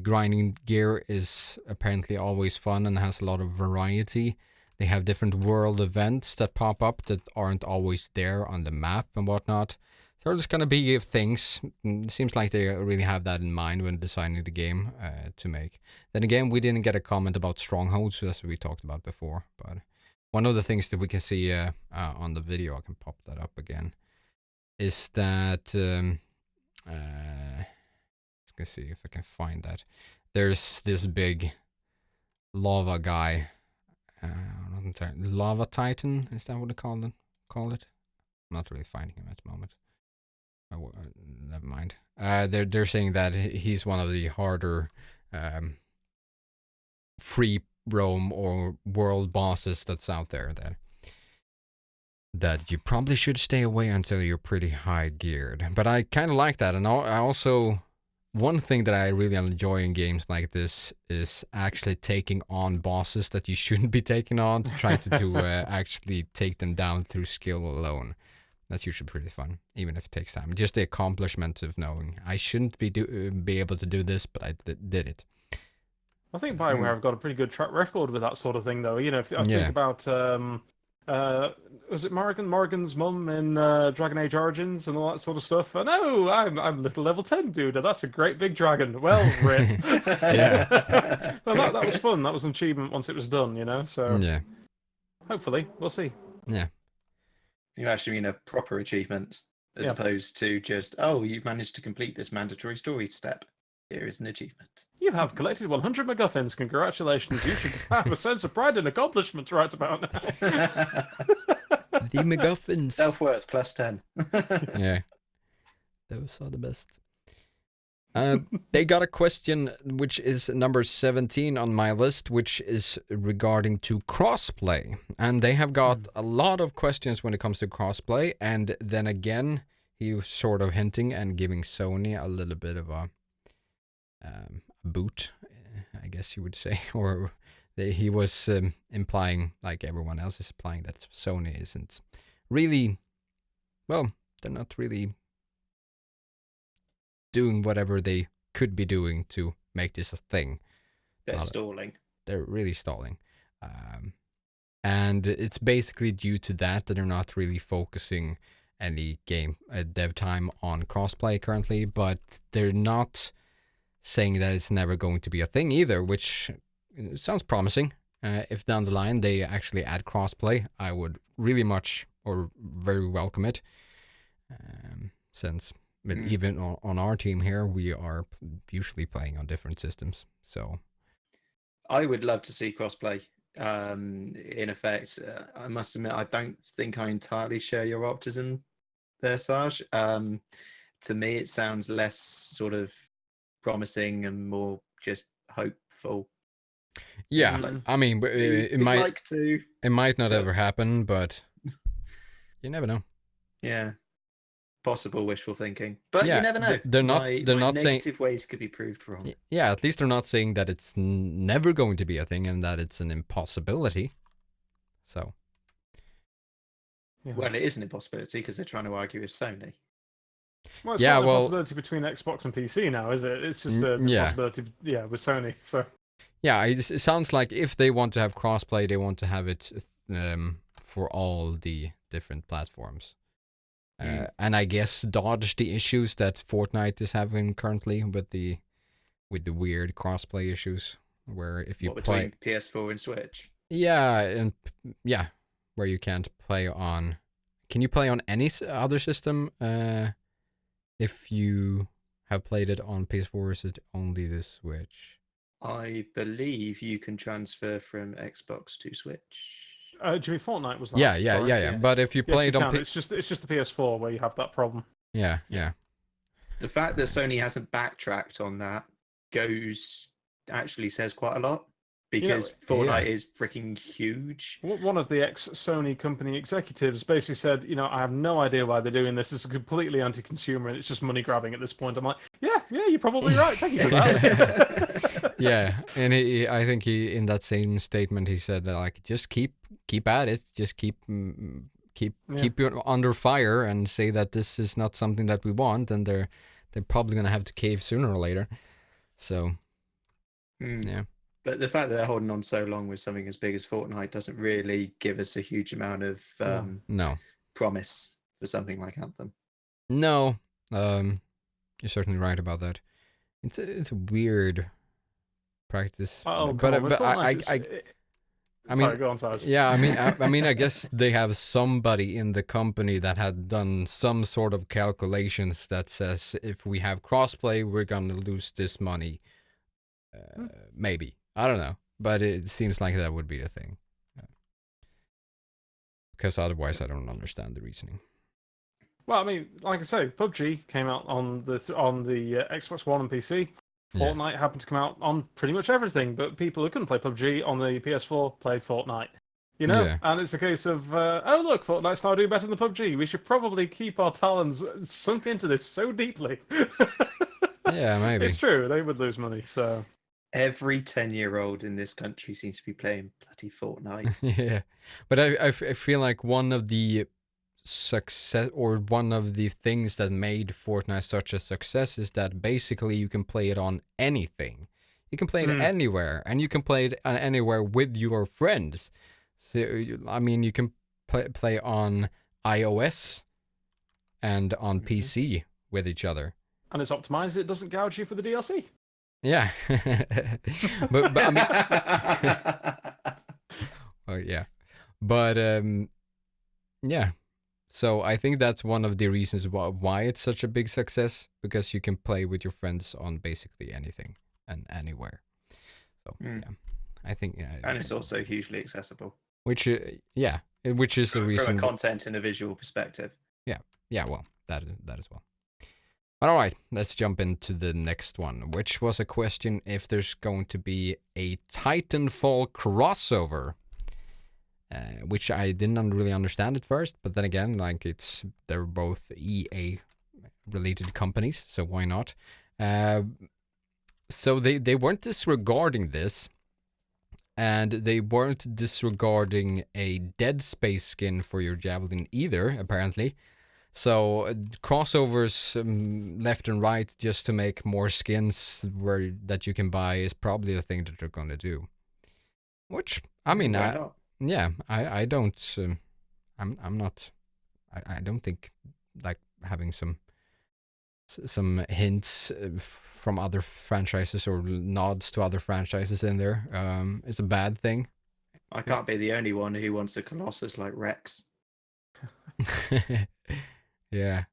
Grinding gear is apparently always fun and has a lot of variety. They have different world events that pop up that aren't always there on the map and whatnot. So there's going to be things. It seems like they really have that in mind when designing the game to make. Then again, we didn't get a comment about strongholds, as we talked about before. But one of the things that we can see on the video, I can pop that up again, is that... let's see if I can find that. There's this big lava guy. Lava Titan, is that what they call it? I'm not really finding him at the moment. Never mind. They're saying that he's one of the harder free roam or world bosses that's out there that you probably should stay away until you're pretty high geared. But I kind of like that, and I also... One thing that I really enjoy in games like this is actually taking on bosses that you shouldn't be taking on to try to actually take them down through skill alone. That's usually pretty fun, even if it takes time. Just the accomplishment of knowing I shouldn't be able to do this, but I did it. I think Bioware have got a pretty good track record with that sort of thing, though. You know, if I think about... was it Morrigan's mum in Dragon Age Origins and all that sort of stuff? And oh, I'm little level 10 dude. That's a great big dragon. Well, rip. Yeah. Well, that was fun. That was an achievement once it was done, you know. So yeah, hopefully we'll see. Yeah. You actually mean a proper achievement as opposed to just, oh, you've managed to complete this mandatory story step. Here is an achievement. You have collected 100 MacGuffins. Congratulations. You should have a sense of pride and accomplishment right about now. The MacGuffins. Self-worth plus 10. Yeah. Those are the best. They got a question, which is number 17 on my list, which is regarding to crossplay. And they have got a lot of questions when it comes to crossplay. And then again, he was sort of hinting and giving Sony a little bit of a boot, I guess you would say. Or he was implying, like everyone else is implying, that Sony isn't really, well, they're not really doing whatever they could be doing to make this a thing. They're stalling. They're really stalling. And it's basically due to that they're not really focusing any game dev time on crossplay currently, but they're not saying that it's never going to be a thing either, which sounds promising. If down the line they actually add crossplay, I would really much or very welcome it. Since even on our team here, we are usually playing on different systems. So I would love to see crossplay. In effect, I must admit, I don't think I entirely share your optimism there, Sarge. To me, it sounds less sort of promising and more just hopeful. Yeah, like, I mean, it might like to, it might not ever happen, but you never know. Yeah, possible wishful thinking, but yeah, you never know. They're not negative saying ways could be proved wrong. Yeah, at least they're not saying that it's never going to be a thing and that it's an impossibility. So well, it is an impossibility because they're trying to argue with Sony. Well, it's not a possibility between Xbox and PC now, is it? It's just a possibility, with Sony. So yeah, it sounds like if they want to have crossplay, they want to have it for all the different platforms. And I guess dodge the issues that Fortnite is having currently with the with the weird crossplay issues, where if you play between PS4 and Switch. Yeah, and yeah, where you can't play on. Can you play on any other system? If you have played it on PS4, or is it only the Switch? I believe you can transfer from Xbox to Switch. Do you mean Fortnite was that? Yeah. Yes. But if you Yes, played you on can. It's just the PS4 where you have that problem. Yeah. The fact that Sony hasn't backtracked on that actually says quite a lot, because Fortnite is freaking huge. One of the ex-Sony company executives basically said, I have no idea why they're doing this. It's completely anti-consumer and it's just money grabbing at this point. I'm like, yeah, you're probably right. Thank you for that. Yeah, and I think he in that same statement he said like, just keep at it, just keep you under fire and say that this is not something that we want, and they're probably gonna have to cave sooner or later. So yeah. But the fact that they're holding on so long with something as big as Fortnite doesn't really give us a huge amount of promise for something like Anthem. No, you're certainly right about that. It's a weird practice. But I mean, sorry, go on, Sarge. Yeah, I mean, I guess they have somebody in the company that had done some sort of calculations that says if we have crossplay, we're gonna lose this money. Maybe, I don't know, but it seems like that would be the thing. Because otherwise, I don't understand the reasoning. Well, I mean, like I say, PUBG came out on the Xbox One and PC. Fortnite happened to come out on pretty much everything, but people who couldn't play PUBG on the PS4 played Fortnite. And it's a case of, oh look, Fortnite's now doing better than PUBG. We should probably keep our talons sunk into this so deeply. Yeah, maybe. It's true, they would lose money, so... Every 10-year-old in this country seems to be playing bloody Fortnite. Yeah, but I feel like one of the success, or one of the things that made Fortnite such a success, is that basically you can play it on anything. You can play it anywhere, and you can play it anywhere with your friends. So I mean, you can play on iOS and on PC with each other. And it's optimized; it doesn't gouge you for the DLC. Yeah, but I mean, well, yeah, but yeah. So I think that's one of the reasons why it's such a big success, because you can play with your friends on basically anything and anywhere. So yeah, I think and it's also hugely accessible. Which is a reason from a content and a visual perspective. Yeah, well, that as well. All right, let's jump into the next one, which was a question if there's going to be a Titanfall crossover. Which I didn't really understand at first, but then again, like they're both EA related companies, so why not? So they weren't disregarding this, and they weren't disregarding a Dead Space skin for your Javelin either, apparently. So crossovers left and right just to make more skins that you can buy is probably a thing that they're going to do. Which I mean, I don't. I'm not. I don't think like having some hints from other franchises or nods to other franchises in there is a bad thing. I can't be the only one who wants a Colossus like Rex. Yeah.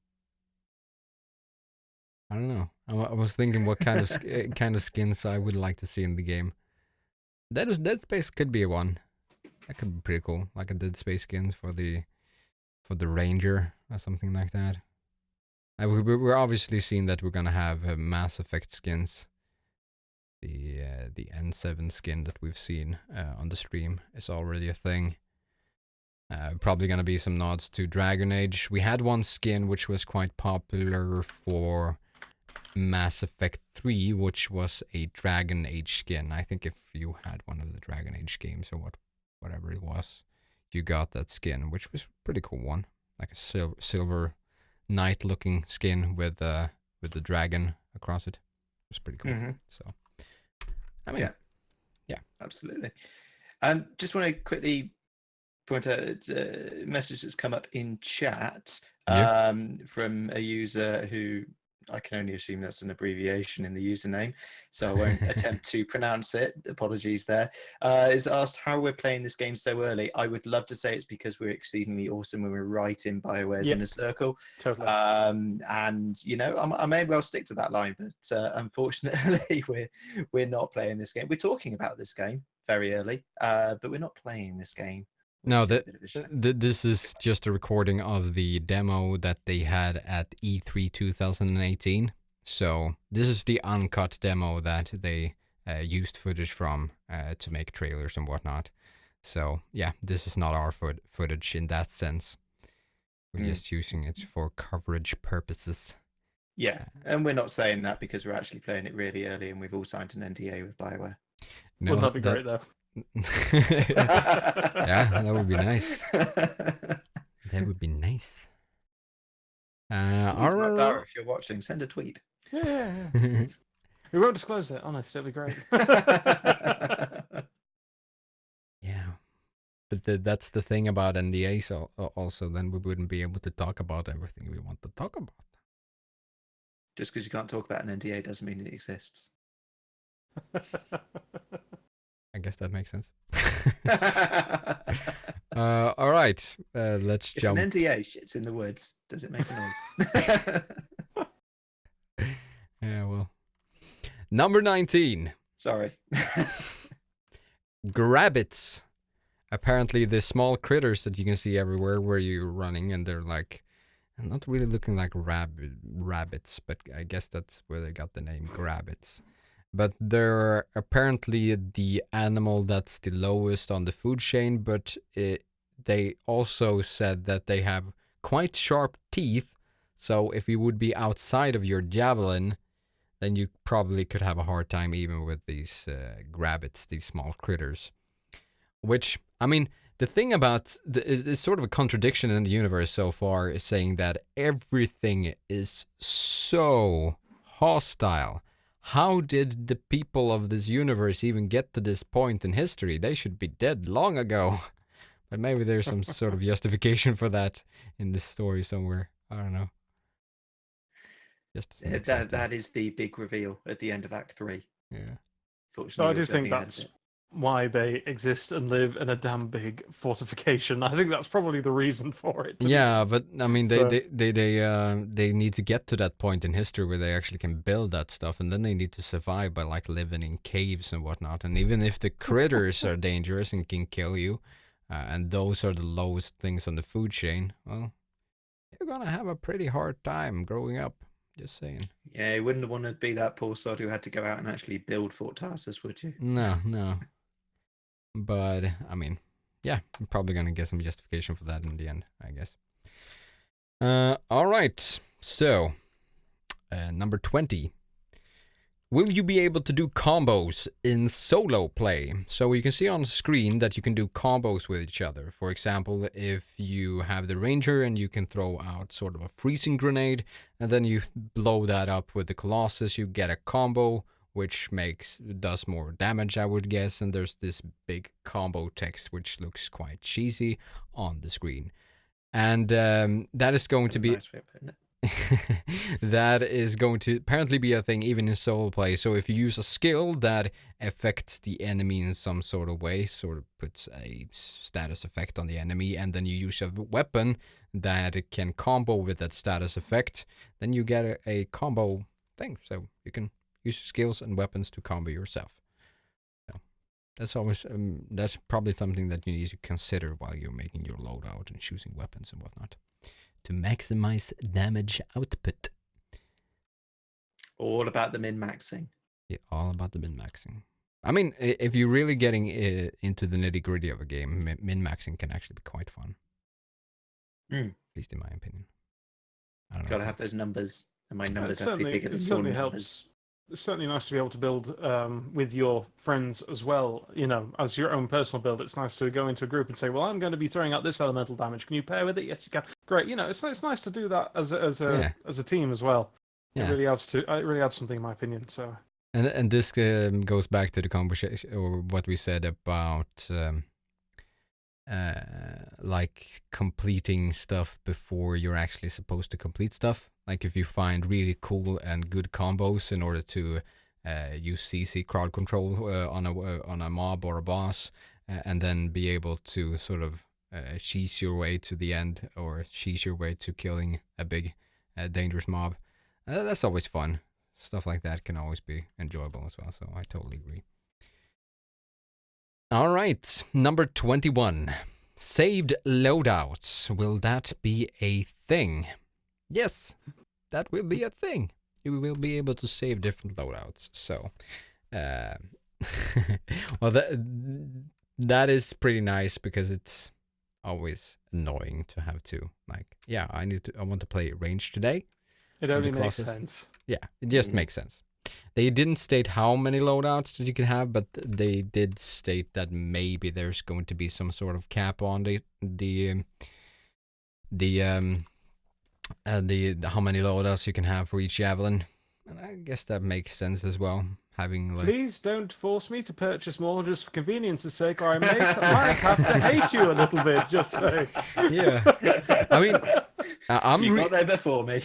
I don't know. I was thinking what kind of skins I would like to see in the game. Dead Space could be one. That could be pretty cool, like a Dead Space skins for the Ranger or something like that. We're obviously seeing that we're gonna have Mass Effect skins. The N7 skin that we've seen on the stream is already a thing. Probably gonna be some nods to Dragon Age. We had one skin which was quite popular for Mass Effect 3, which was a Dragon Age skin. I think if you had one of the Dragon Age games or whatever it was, you got that skin, which was a pretty cool one, like a silver knight looking skin with the dragon across it. It was pretty cool. So I mean, yeah, absolutely. Just want to quickly point out a message that's come up in chat from a user who I can only assume that's an abbreviation in the username, so I won't attempt to pronounce it. Apologies there. Is asked how we're playing this game so early. I would love to say it's because we're exceedingly awesome when we're right in Bioware's inner circle. Totally. And I may well stick to that line, but unfortunately, we're not playing this game. We're talking about this game very early, but we're not playing this game. No, this is just a recording of the demo that they had at E3 2018. So this is the uncut demo that they used footage from to make trailers and whatnot. So yeah, this is not our footage in that sense. We're just using it for coverage purposes. Yeah, and we're not saying that because we're actually playing it really early and we've all signed an NDA with Bioware. No, that'd be great though. Yeah, that would be nice. That would be nice. Dara, if you're watching, send a tweet. Yeah. We won't disclose it, honest, it'll be great. Yeah. But that's the thing about NDA, so also then we wouldn't be able to talk about everything we want to talk about. Just because you can't talk about an NDA doesn't mean it exists. I guess that makes sense. All right, let's jump. If an NDA shits in the woods, does it make a noise? Yeah, well. Number 19. Sorry. Grabbits. Apparently, the small critters that you can see everywhere where you're running, and they're like, not really looking like rabbits, but I guess that's where they got the name Grabbits. But they're apparently the animal that's the lowest on the food chain, but they also said that they have quite sharp teeth, so if you would be outside of your javelin, then you probably could have a hard time even with these grabbits, these small critters. Which, I mean, the thing about it's sort of a contradiction in the universe so far is saying that everything is so hostile. How did the people of this universe even get to this point in history? They should be dead long ago. But maybe there's some sort of justification for that in this story somewhere. I don't know. That is the big reveal at the end of Act 3. Yeah. So I do think that's why they exist and live in a damn big fortification. I think that's probably the reason for it. Yeah, but I mean, they need to get to that point in history where they actually can build that stuff, and then they need to survive by like living in caves and whatnot. And even if the critters are dangerous and can kill you, and those are the lowest things on the food chain, well, you're gonna have a pretty hard time growing up. Just saying. Yeah, you wouldn't want to be that poor sod who had to go out and actually build Fort Tarsus, would you? No. But, I mean, yeah, I'm probably going to get some justification for that in the end, I guess. All right, so, number 20. Will you be able to do combos in solo play? So you can see on the screen that you can do combos with each other. For example, if you have the ranger and you can throw out sort of a freezing grenade, and then you blow that up with the colossus, you get a combo, which does more damage, I would guess, and there's this big combo text which looks quite cheesy on the screen. And that is going to be... Nice way of putting it. That is going to apparently be a thing even in solo play. So if you use a skill that affects the enemy in some sort of way, sort of puts a status effect on the enemy, and then you use a weapon that can combo with that status effect, then you get a combo thing. So you can use skills and weapons to combo yourself. So that's always that's probably something that you need to consider while you're making your loadout and choosing weapons and whatnot, to maximize damage output. All about the min-maxing. Yeah, all about the min-maxing. I mean, if you're really getting into the nitty-gritty of a game, min-maxing can actually be quite fun. At least in my opinion. I don't know. Gotta have those numbers, and my numbers have to be bigger than full numbers. It's certainly nice to be able to build with your friends as well. You know, as your own personal build, it's nice to go into a group and say, "Well, I'm going to be throwing out this elemental damage. Can you pair with it?" Yes, you can. Great. You know, it's nice to do that as a team as well. Yeah. It really adds something in my opinion. So. And this goes back to the conversation or what we said about like completing stuff before you're actually supposed to complete stuff. Like if you find really cool and good combos in order to use CC crowd control on a mob or a boss, and then be able to sort of cheese your way to the end, or cheese your way to killing a big dangerous mob. That's always fun. Stuff like that can always be enjoyable as well, so I totally agree. Alright, number 21. Saved loadouts. Will that be a thing? Yes, that will be a thing. You will be able to save different loadouts. So, well, that is pretty nice, because it's always annoying to have to, like, yeah, I want to play range today. It only makes sense. Yeah, it just makes sense. They didn't state how many loadouts that you can have, but they did state that maybe there's going to be some sort of cap on the how many loadouts you can have for each javelin, and I guess that makes sense as well. Having like, please don't force me to purchase more just for convenience's sake, or I might have to hate you a little bit. Just so. Yeah, I mean, you got there before me.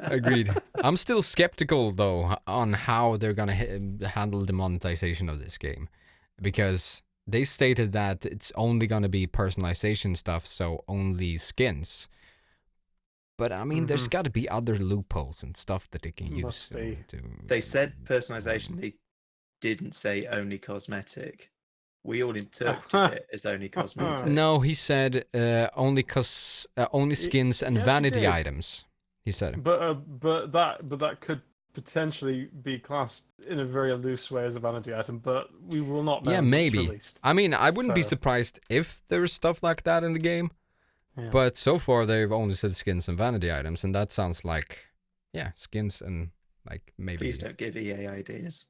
Agreed. I'm still skeptical though on how they're gonna handle the monetization of this game, because they stated that it's only gonna be personalization stuff, so only skins. But I mean, there's got to be other loopholes and stuff that they can use. They said personalization. They didn't say only cosmetic. We all interpreted it as only cosmetic. No, he said only skins and vanity items. He said. But that could potentially be classed in a very loose way as a vanity item. But we will not know. Yeah, maybe. Released. I mean, I wouldn't be surprised if there's stuff like that in the game. Yeah. But so far they've only said skins and vanity items, and that sounds like, yeah, skins and like maybe. Please don't give EA ideas.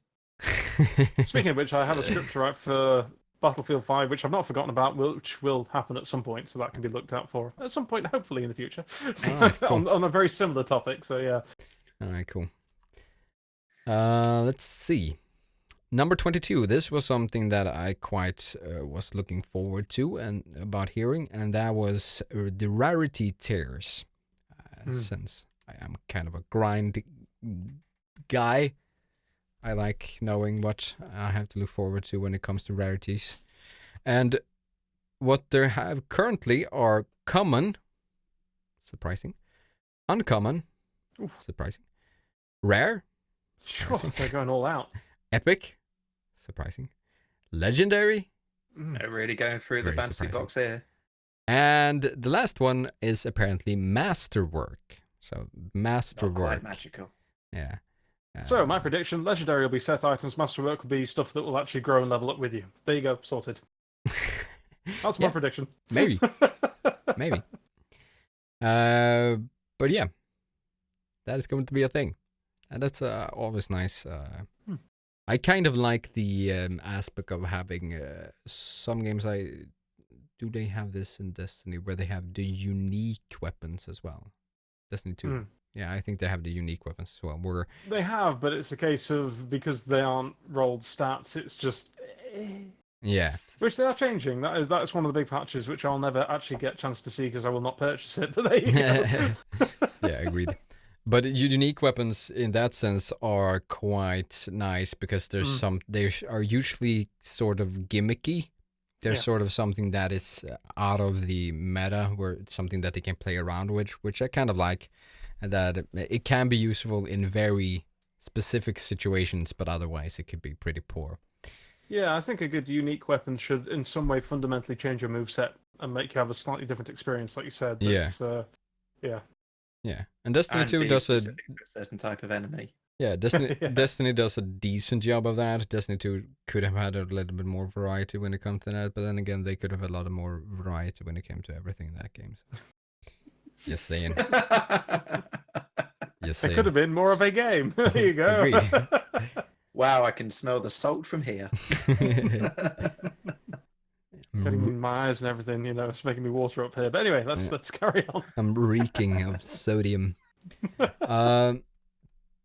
Speaking of which, I have a script to write for Battlefield 5, which I've not forgotten about, which will happen at some point, so that can be looked out for at some point, hopefully in the future, cool. on a very similar topic. So yeah. All right, cool. Let's see. Number 22, this was something that I quite was looking forward to and about hearing, and that was the Rarity Tears. Since I am kind of a grind guy, I like knowing what I have to look forward to when it comes to rarities. And what they have currently are common, surprising, uncommon, surprising, rare, surprising. Sure, they're going all out. Epic, surprising. Legendary. They're really going through the fancy box here. And the last one is apparently masterwork. So masterwork. Quite magical. Yeah. So my prediction: legendary will be set items. Masterwork will be stuff that will actually grow and level up with you. There you go, sorted. That's my prediction. Maybe. Maybe. But yeah, that is going to be a thing, and that's always nice. I kind of like the aspect of having some games. Do they have this in Destiny where they have the unique weapons as well? Destiny 2. Yeah, I think they have the unique weapons as well. They have, but it's a case of because they aren't rolled stats, it's just. Yeah. Which they are changing. That's one of the big patches, which I'll never actually get a chance to see because I will not purchase it. But there you go. Yeah, agreed. But unique weapons in that sense are quite nice because they are usually sort of gimmicky. They're sort of something that is out of the meta, where it's something that they can play around with, which I kind of like. That it can be useful in very specific situations, but otherwise it could be pretty poor. Yeah, I think a good unique weapon should in some way fundamentally change your moveset and make you have a slightly different experience, like you said. Yeah, and Destiny 2 does a certain type of enemy. Yeah, Destiny does a decent job of that. Destiny 2 could have had a little bit more variety when it comes to that, but then again, they could have had a lot of more variety when it came to everything in that game. So. Just saying. It could have been more of a game. There you go. Agreed. Wow, I can smell the salt from here. Getting in my eyes and everything, it's making me water up here. But anyway, let's carry on. I'm reeking of sodium.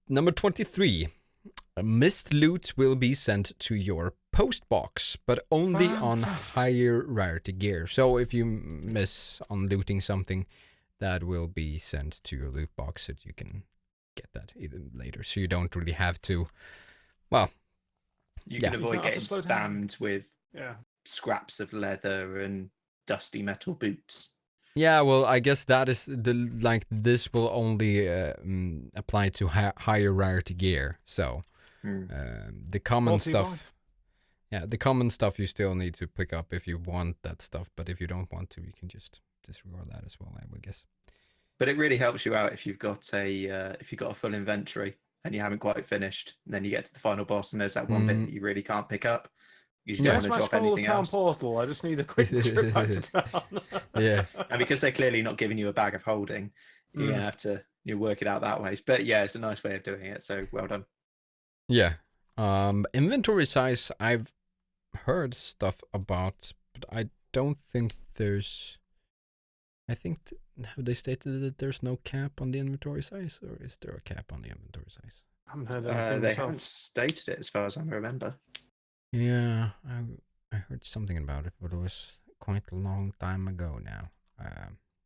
Number 23. Missed loot will be sent to your post box, but only on higher rarity gear. So if you miss on looting something, that will be sent to your loot box so that you can get that even later. So you don't really have to, well... You can avoid getting spammed with scraps of leather and dusty metal boots. Yeah, well, I guess that is this will only apply to higher rarity gear. So the common stuff, the common stuff you still need to pick up if you want that stuff. But if you don't want to, you can just disregard that as well, I would guess. But it really helps you out if you've got a full inventory and you haven't quite finished. And then you get to the final boss and there's that one bit that you really can't pick up. You don't want to drop anything else. Portal. I just need a quick trip back to town. Yeah. And because they're clearly not giving you a bag of holding, you're gonna have to work it out that way. But yeah, it's a nice way of doing it. So well done. Yeah. Inventory size, I've heard stuff about, but I don't think there's. I think have they stated that there's no cap on the inventory size, or is there a cap on the inventory size? I haven't heard anything. They haven't stated it as far as I remember. Yeah, I heard something about it, but it was quite a long time ago now.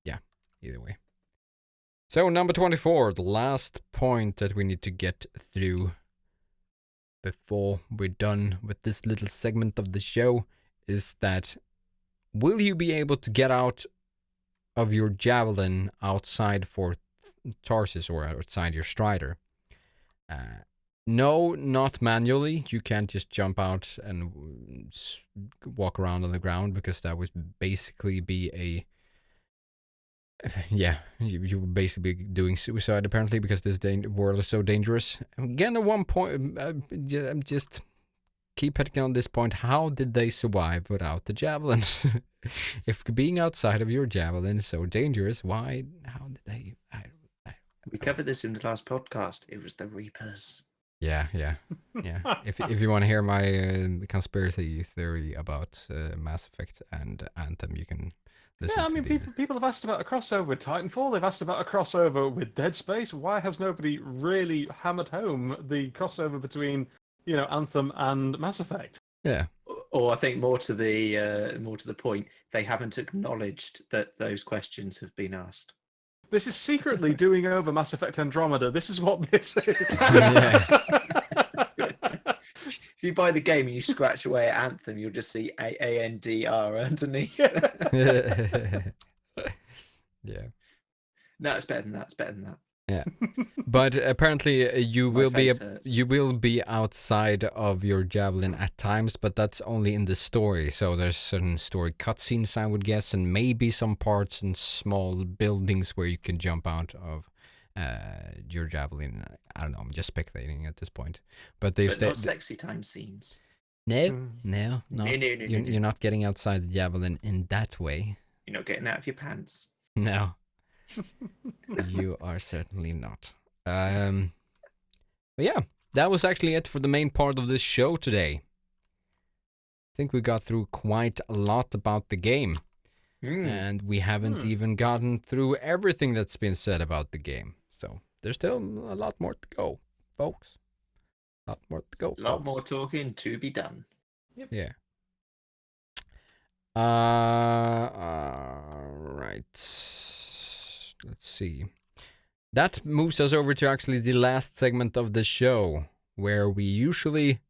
Yeah, either way. So number 24, the last point that we need to get through before we're done with this little segment of the show is that will you be able to get out of your javelin outside for Tarsus or outside your Strider? No, not manually. You can't just jump out and walk around on the ground because that would basically be a... Yeah, you would basically be doing suicide apparently because this world is so dangerous. Again, at one point, just keep hitting on this point. How did they survive without the javelins? If being outside of your javelin is so dangerous, why? How did they? We covered this in the last podcast. It was the Reapers. Yeah. If you want to hear my conspiracy theory about Mass Effect and Anthem, you can listen. Yeah, I mean, people have asked about a crossover with Titanfall. They've asked about a crossover with Dead Space. Why has nobody really hammered home the crossover between, Anthem and Mass Effect? Yeah. Or I think more to the point, they haven't acknowledged that those questions have been asked. This is secretly doing over Mass Effect Andromeda. This is what this is. If you buy the game and you scratch away at Anthem, you'll just see ANDR underneath. Yeah. No, it's better than that. It's better than that. Yeah, but apparently you will be outside of your javelin at times, but that's only in the story. So there's certain story cutscenes, I would guess, and maybe some parts and small buildings where you can jump out of your javelin. I don't know. I'm just speculating at this point, but they've not sexy time scenes. No, not. No. You're not getting outside the javelin in that way. You're not getting out of your pants. No. You are certainly not. But yeah, that was actually it for the main part of this show today. I think we got through quite a lot about the game. And we haven't even gotten through everything that's been said about the game. So there's still a lot more to go, folks. A lot more to go. A lot more talking to be done. Yep. Yeah. Alright. Let's see. That moves us over to actually the last segment of the show, where we usually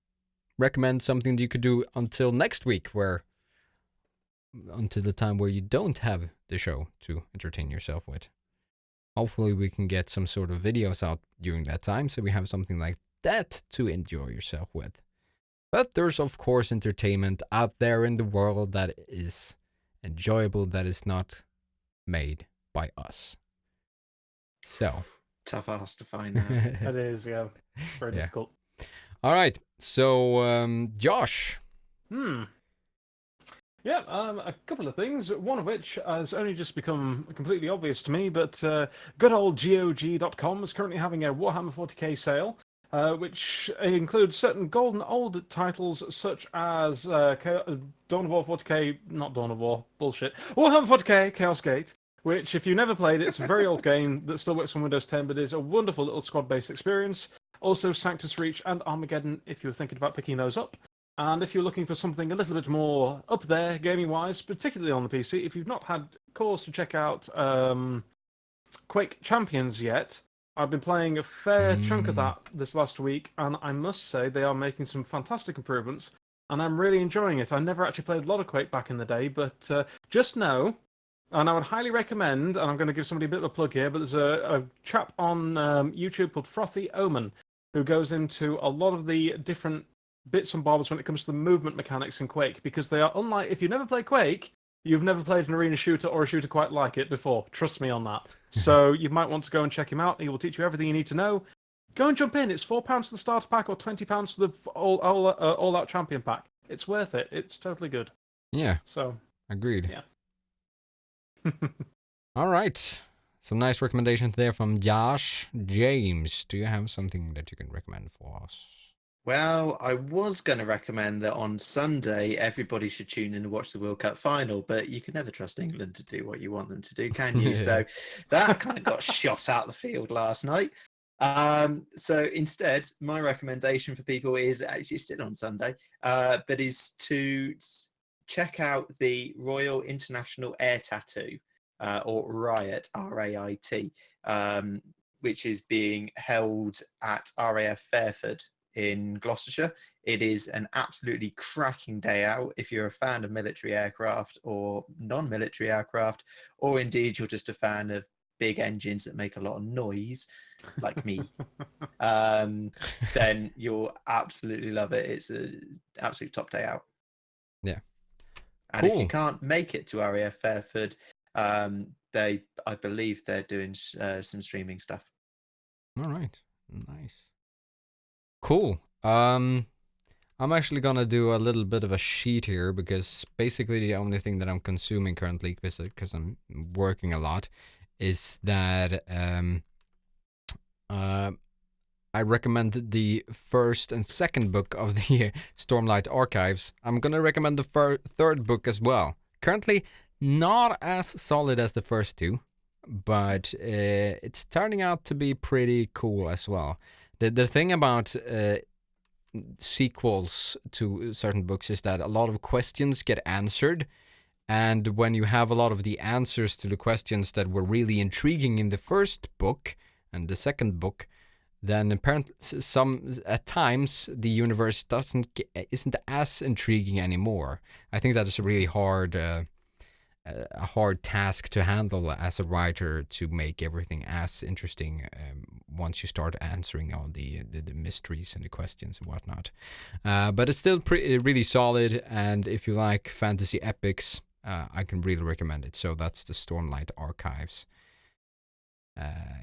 recommend something that you could do until next week, until the time where you don't have the show to entertain yourself with. Hopefully we can get some sort of videos out during that time, so we have something like that to enjoy yourself with. But there's of course entertainment out there in the world that is enjoyable, that is not made by us. So tough ass to find that. It is, yeah. Very difficult. All right. So, Josh. Yeah, a couple of things. One of which has only just become completely obvious to me, but good old GOG.com is currently having a Warhammer 40k sale, which includes certain golden old titles such as Dawn of War 40k, not Dawn of War, bullshit, Warhammer 40k Chaos Gate, which, if you never played it, it's a very old game that still works on Windows 10, but is a wonderful little squad-based experience. Also, Sanctus Reach and Armageddon, if you're thinking about picking those up. And if you're looking for something a little bit more up there, gaming-wise, particularly on the PC, if you've not had cause to check out Quake Champions yet. I've been playing a fair chunk of that this last week, and I must say they are making some fantastic improvements, and I'm really enjoying it. I never actually played a lot of Quake back in the day, but just know, and I would highly recommend, and I'm going to give somebody a bit of a plug here, but there's a chap on YouTube called Frothy Omen who goes into a lot of the different bits and bobs when it comes to the movement mechanics in Quake, because they are unlike, if you've never played Quake, you've never played an arena shooter or a shooter quite like it before. Trust me on that. So you might want to go and check him out. He will teach you everything you need to know. Go and jump in. It's £4 for the starter pack or £20 for the all-out champion pack. It's worth it. It's totally good. Yeah. So agreed. Yeah. All right. Some nice recommendations there from Josh. James, do you have something that you can recommend for us? Well, I was going to recommend that on Sunday, everybody should tune in and watch the World Cup final, but you can never trust England to do what you want them to do, can you? So that kind of got shot out the field last night. So instead, my recommendation for people is actually still on Sunday, but is to check out the Royal International Air Tattoo, or Riot, RAIT, which is being held at RAF Fairford in Gloucestershire. It is an absolutely cracking day out if you're a fan of military aircraft or non-military aircraft, or indeed you're just a fan of big engines that make a lot of noise, like me. Then you'll absolutely love it. It's an absolute top day out. Yeah. And if you can't make it to RAF Fairford, I believe they're doing some streaming stuff. All right. Nice. Cool. I'm actually gonna do a little bit of a sheet here, because basically the only thing that I'm consuming currently, because I'm working a lot, is that I recommend the first and second book of the Stormlight Archives. I'm gonna recommend the third book as well. Currently not as solid as the first two, but it's turning out to be pretty cool as well. The thing about sequels to certain books is that a lot of questions get answered, and when you have a lot of the answers to the questions that were really intriguing in the first book and the second book, then apparently at times the universe isn't as intriguing anymore. I think that is a really a hard task to handle as a writer, to make everything as interesting once you start answering all the mysteries and the questions and whatnot. But it's still really solid, and if you like fantasy epics, I can really recommend it. So that's the Stormlight Archives.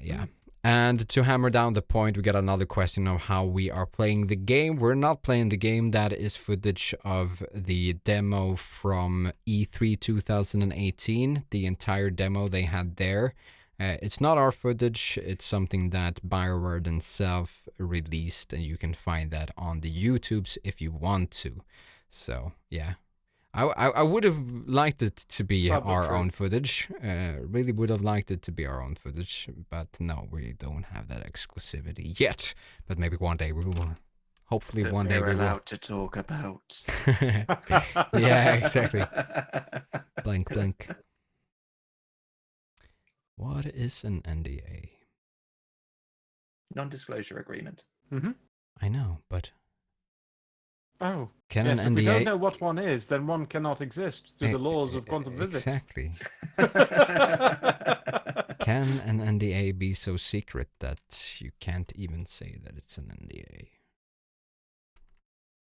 Yeah. And to hammer down the point, we got another question of how we are playing the game. We're not playing the game. That is footage of the demo from E3 2018, the entire demo they had there. It's not our footage. It's something that Bioware themselves released, and you can find that on the YouTubes if you want to. So, yeah. I would have liked it to be our own footage. Really would have liked it to be our own footage, but no, we don't have that exclusivity yet. But maybe one day we will. Hopefully, that one day we're we will. allowed to talk about. Yeah, exactly. Blink, blink. What is an NDA? Non-disclosure agreement. Mm-hmm. I know, but. Oh, can yes, an if NDA... we don't know what one is, then one cannot exist through the laws of quantum physics. Exactly. Can an NDA be so secret that you can't even say that it's an NDA?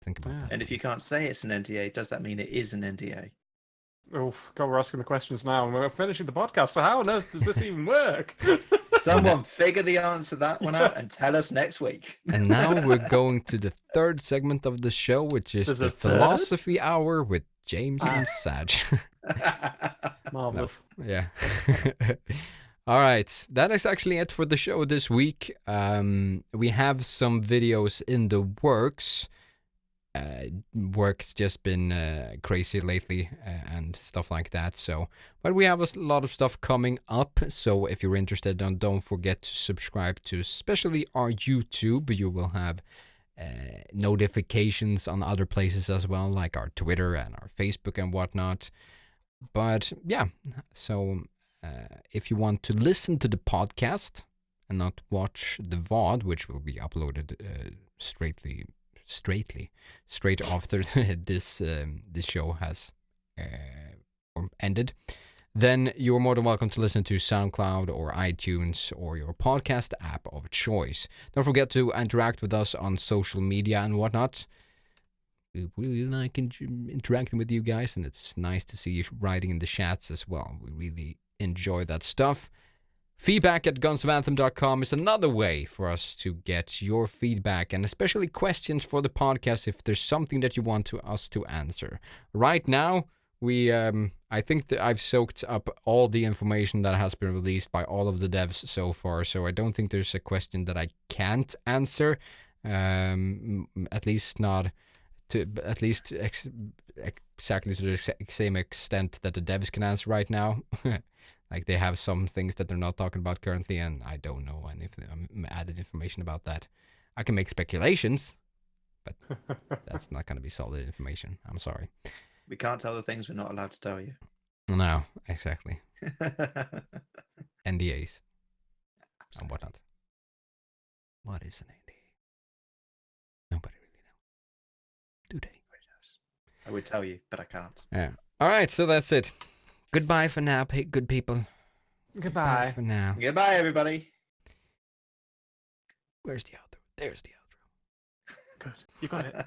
Think about that. And if you can't say it's an NDA, does that mean it is an NDA? Oh, God, we're asking the questions now, and we're finishing the podcast, so how on earth does this even work? Someone figure the answer to that one out and tell us next week. And now we're going to the third segment of the show, which is the Philosophy Hour with James and Saj. Marvelous. No. Yeah. All right. That is actually it for the show this week. We have some videos in the works. Work's just been crazy lately and stuff like that. So, but we have a lot of stuff coming up. So if you're interested, don't forget to subscribe to especially our YouTube. You will have notifications on other places as well, like our Twitter and our Facebook and whatnot. But yeah, so if you want to listen to the podcast and not watch the VOD, which will be uploaded straight after this show has ended, then you're more than welcome to listen to SoundCloud or iTunes or your podcast app of choice. Don't forget to interact with us on social media and whatnot. We really like interacting with you guys, and it's nice to see you writing in the chats as well. We really enjoy that stuff. Feedback at gunsofanthem.com is another way for us to get your feedback, and especially questions for the podcast if there's something that you want us to answer. Right now, I think that I've soaked up all the information that has been released by all of the devs so far, so I don't think there's a question that I can't answer, at least not to exactly to the same extent that the devs can answer right now. Like, they have some things that they're not talking about currently, and I don't know any added information about that. I can make speculations, but that's not going to be solid information. I'm sorry. We can't tell the things we're not allowed to tell you. No, exactly. NDAs and whatnot. What is an NDA? Nobody really knows. Do they? I would tell you, but I can't. Yeah. All right, so that's it. Goodbye for now, good people. Goodbye for now. Goodbye, everybody. Where's the outro? There's the outro. Good. You got it.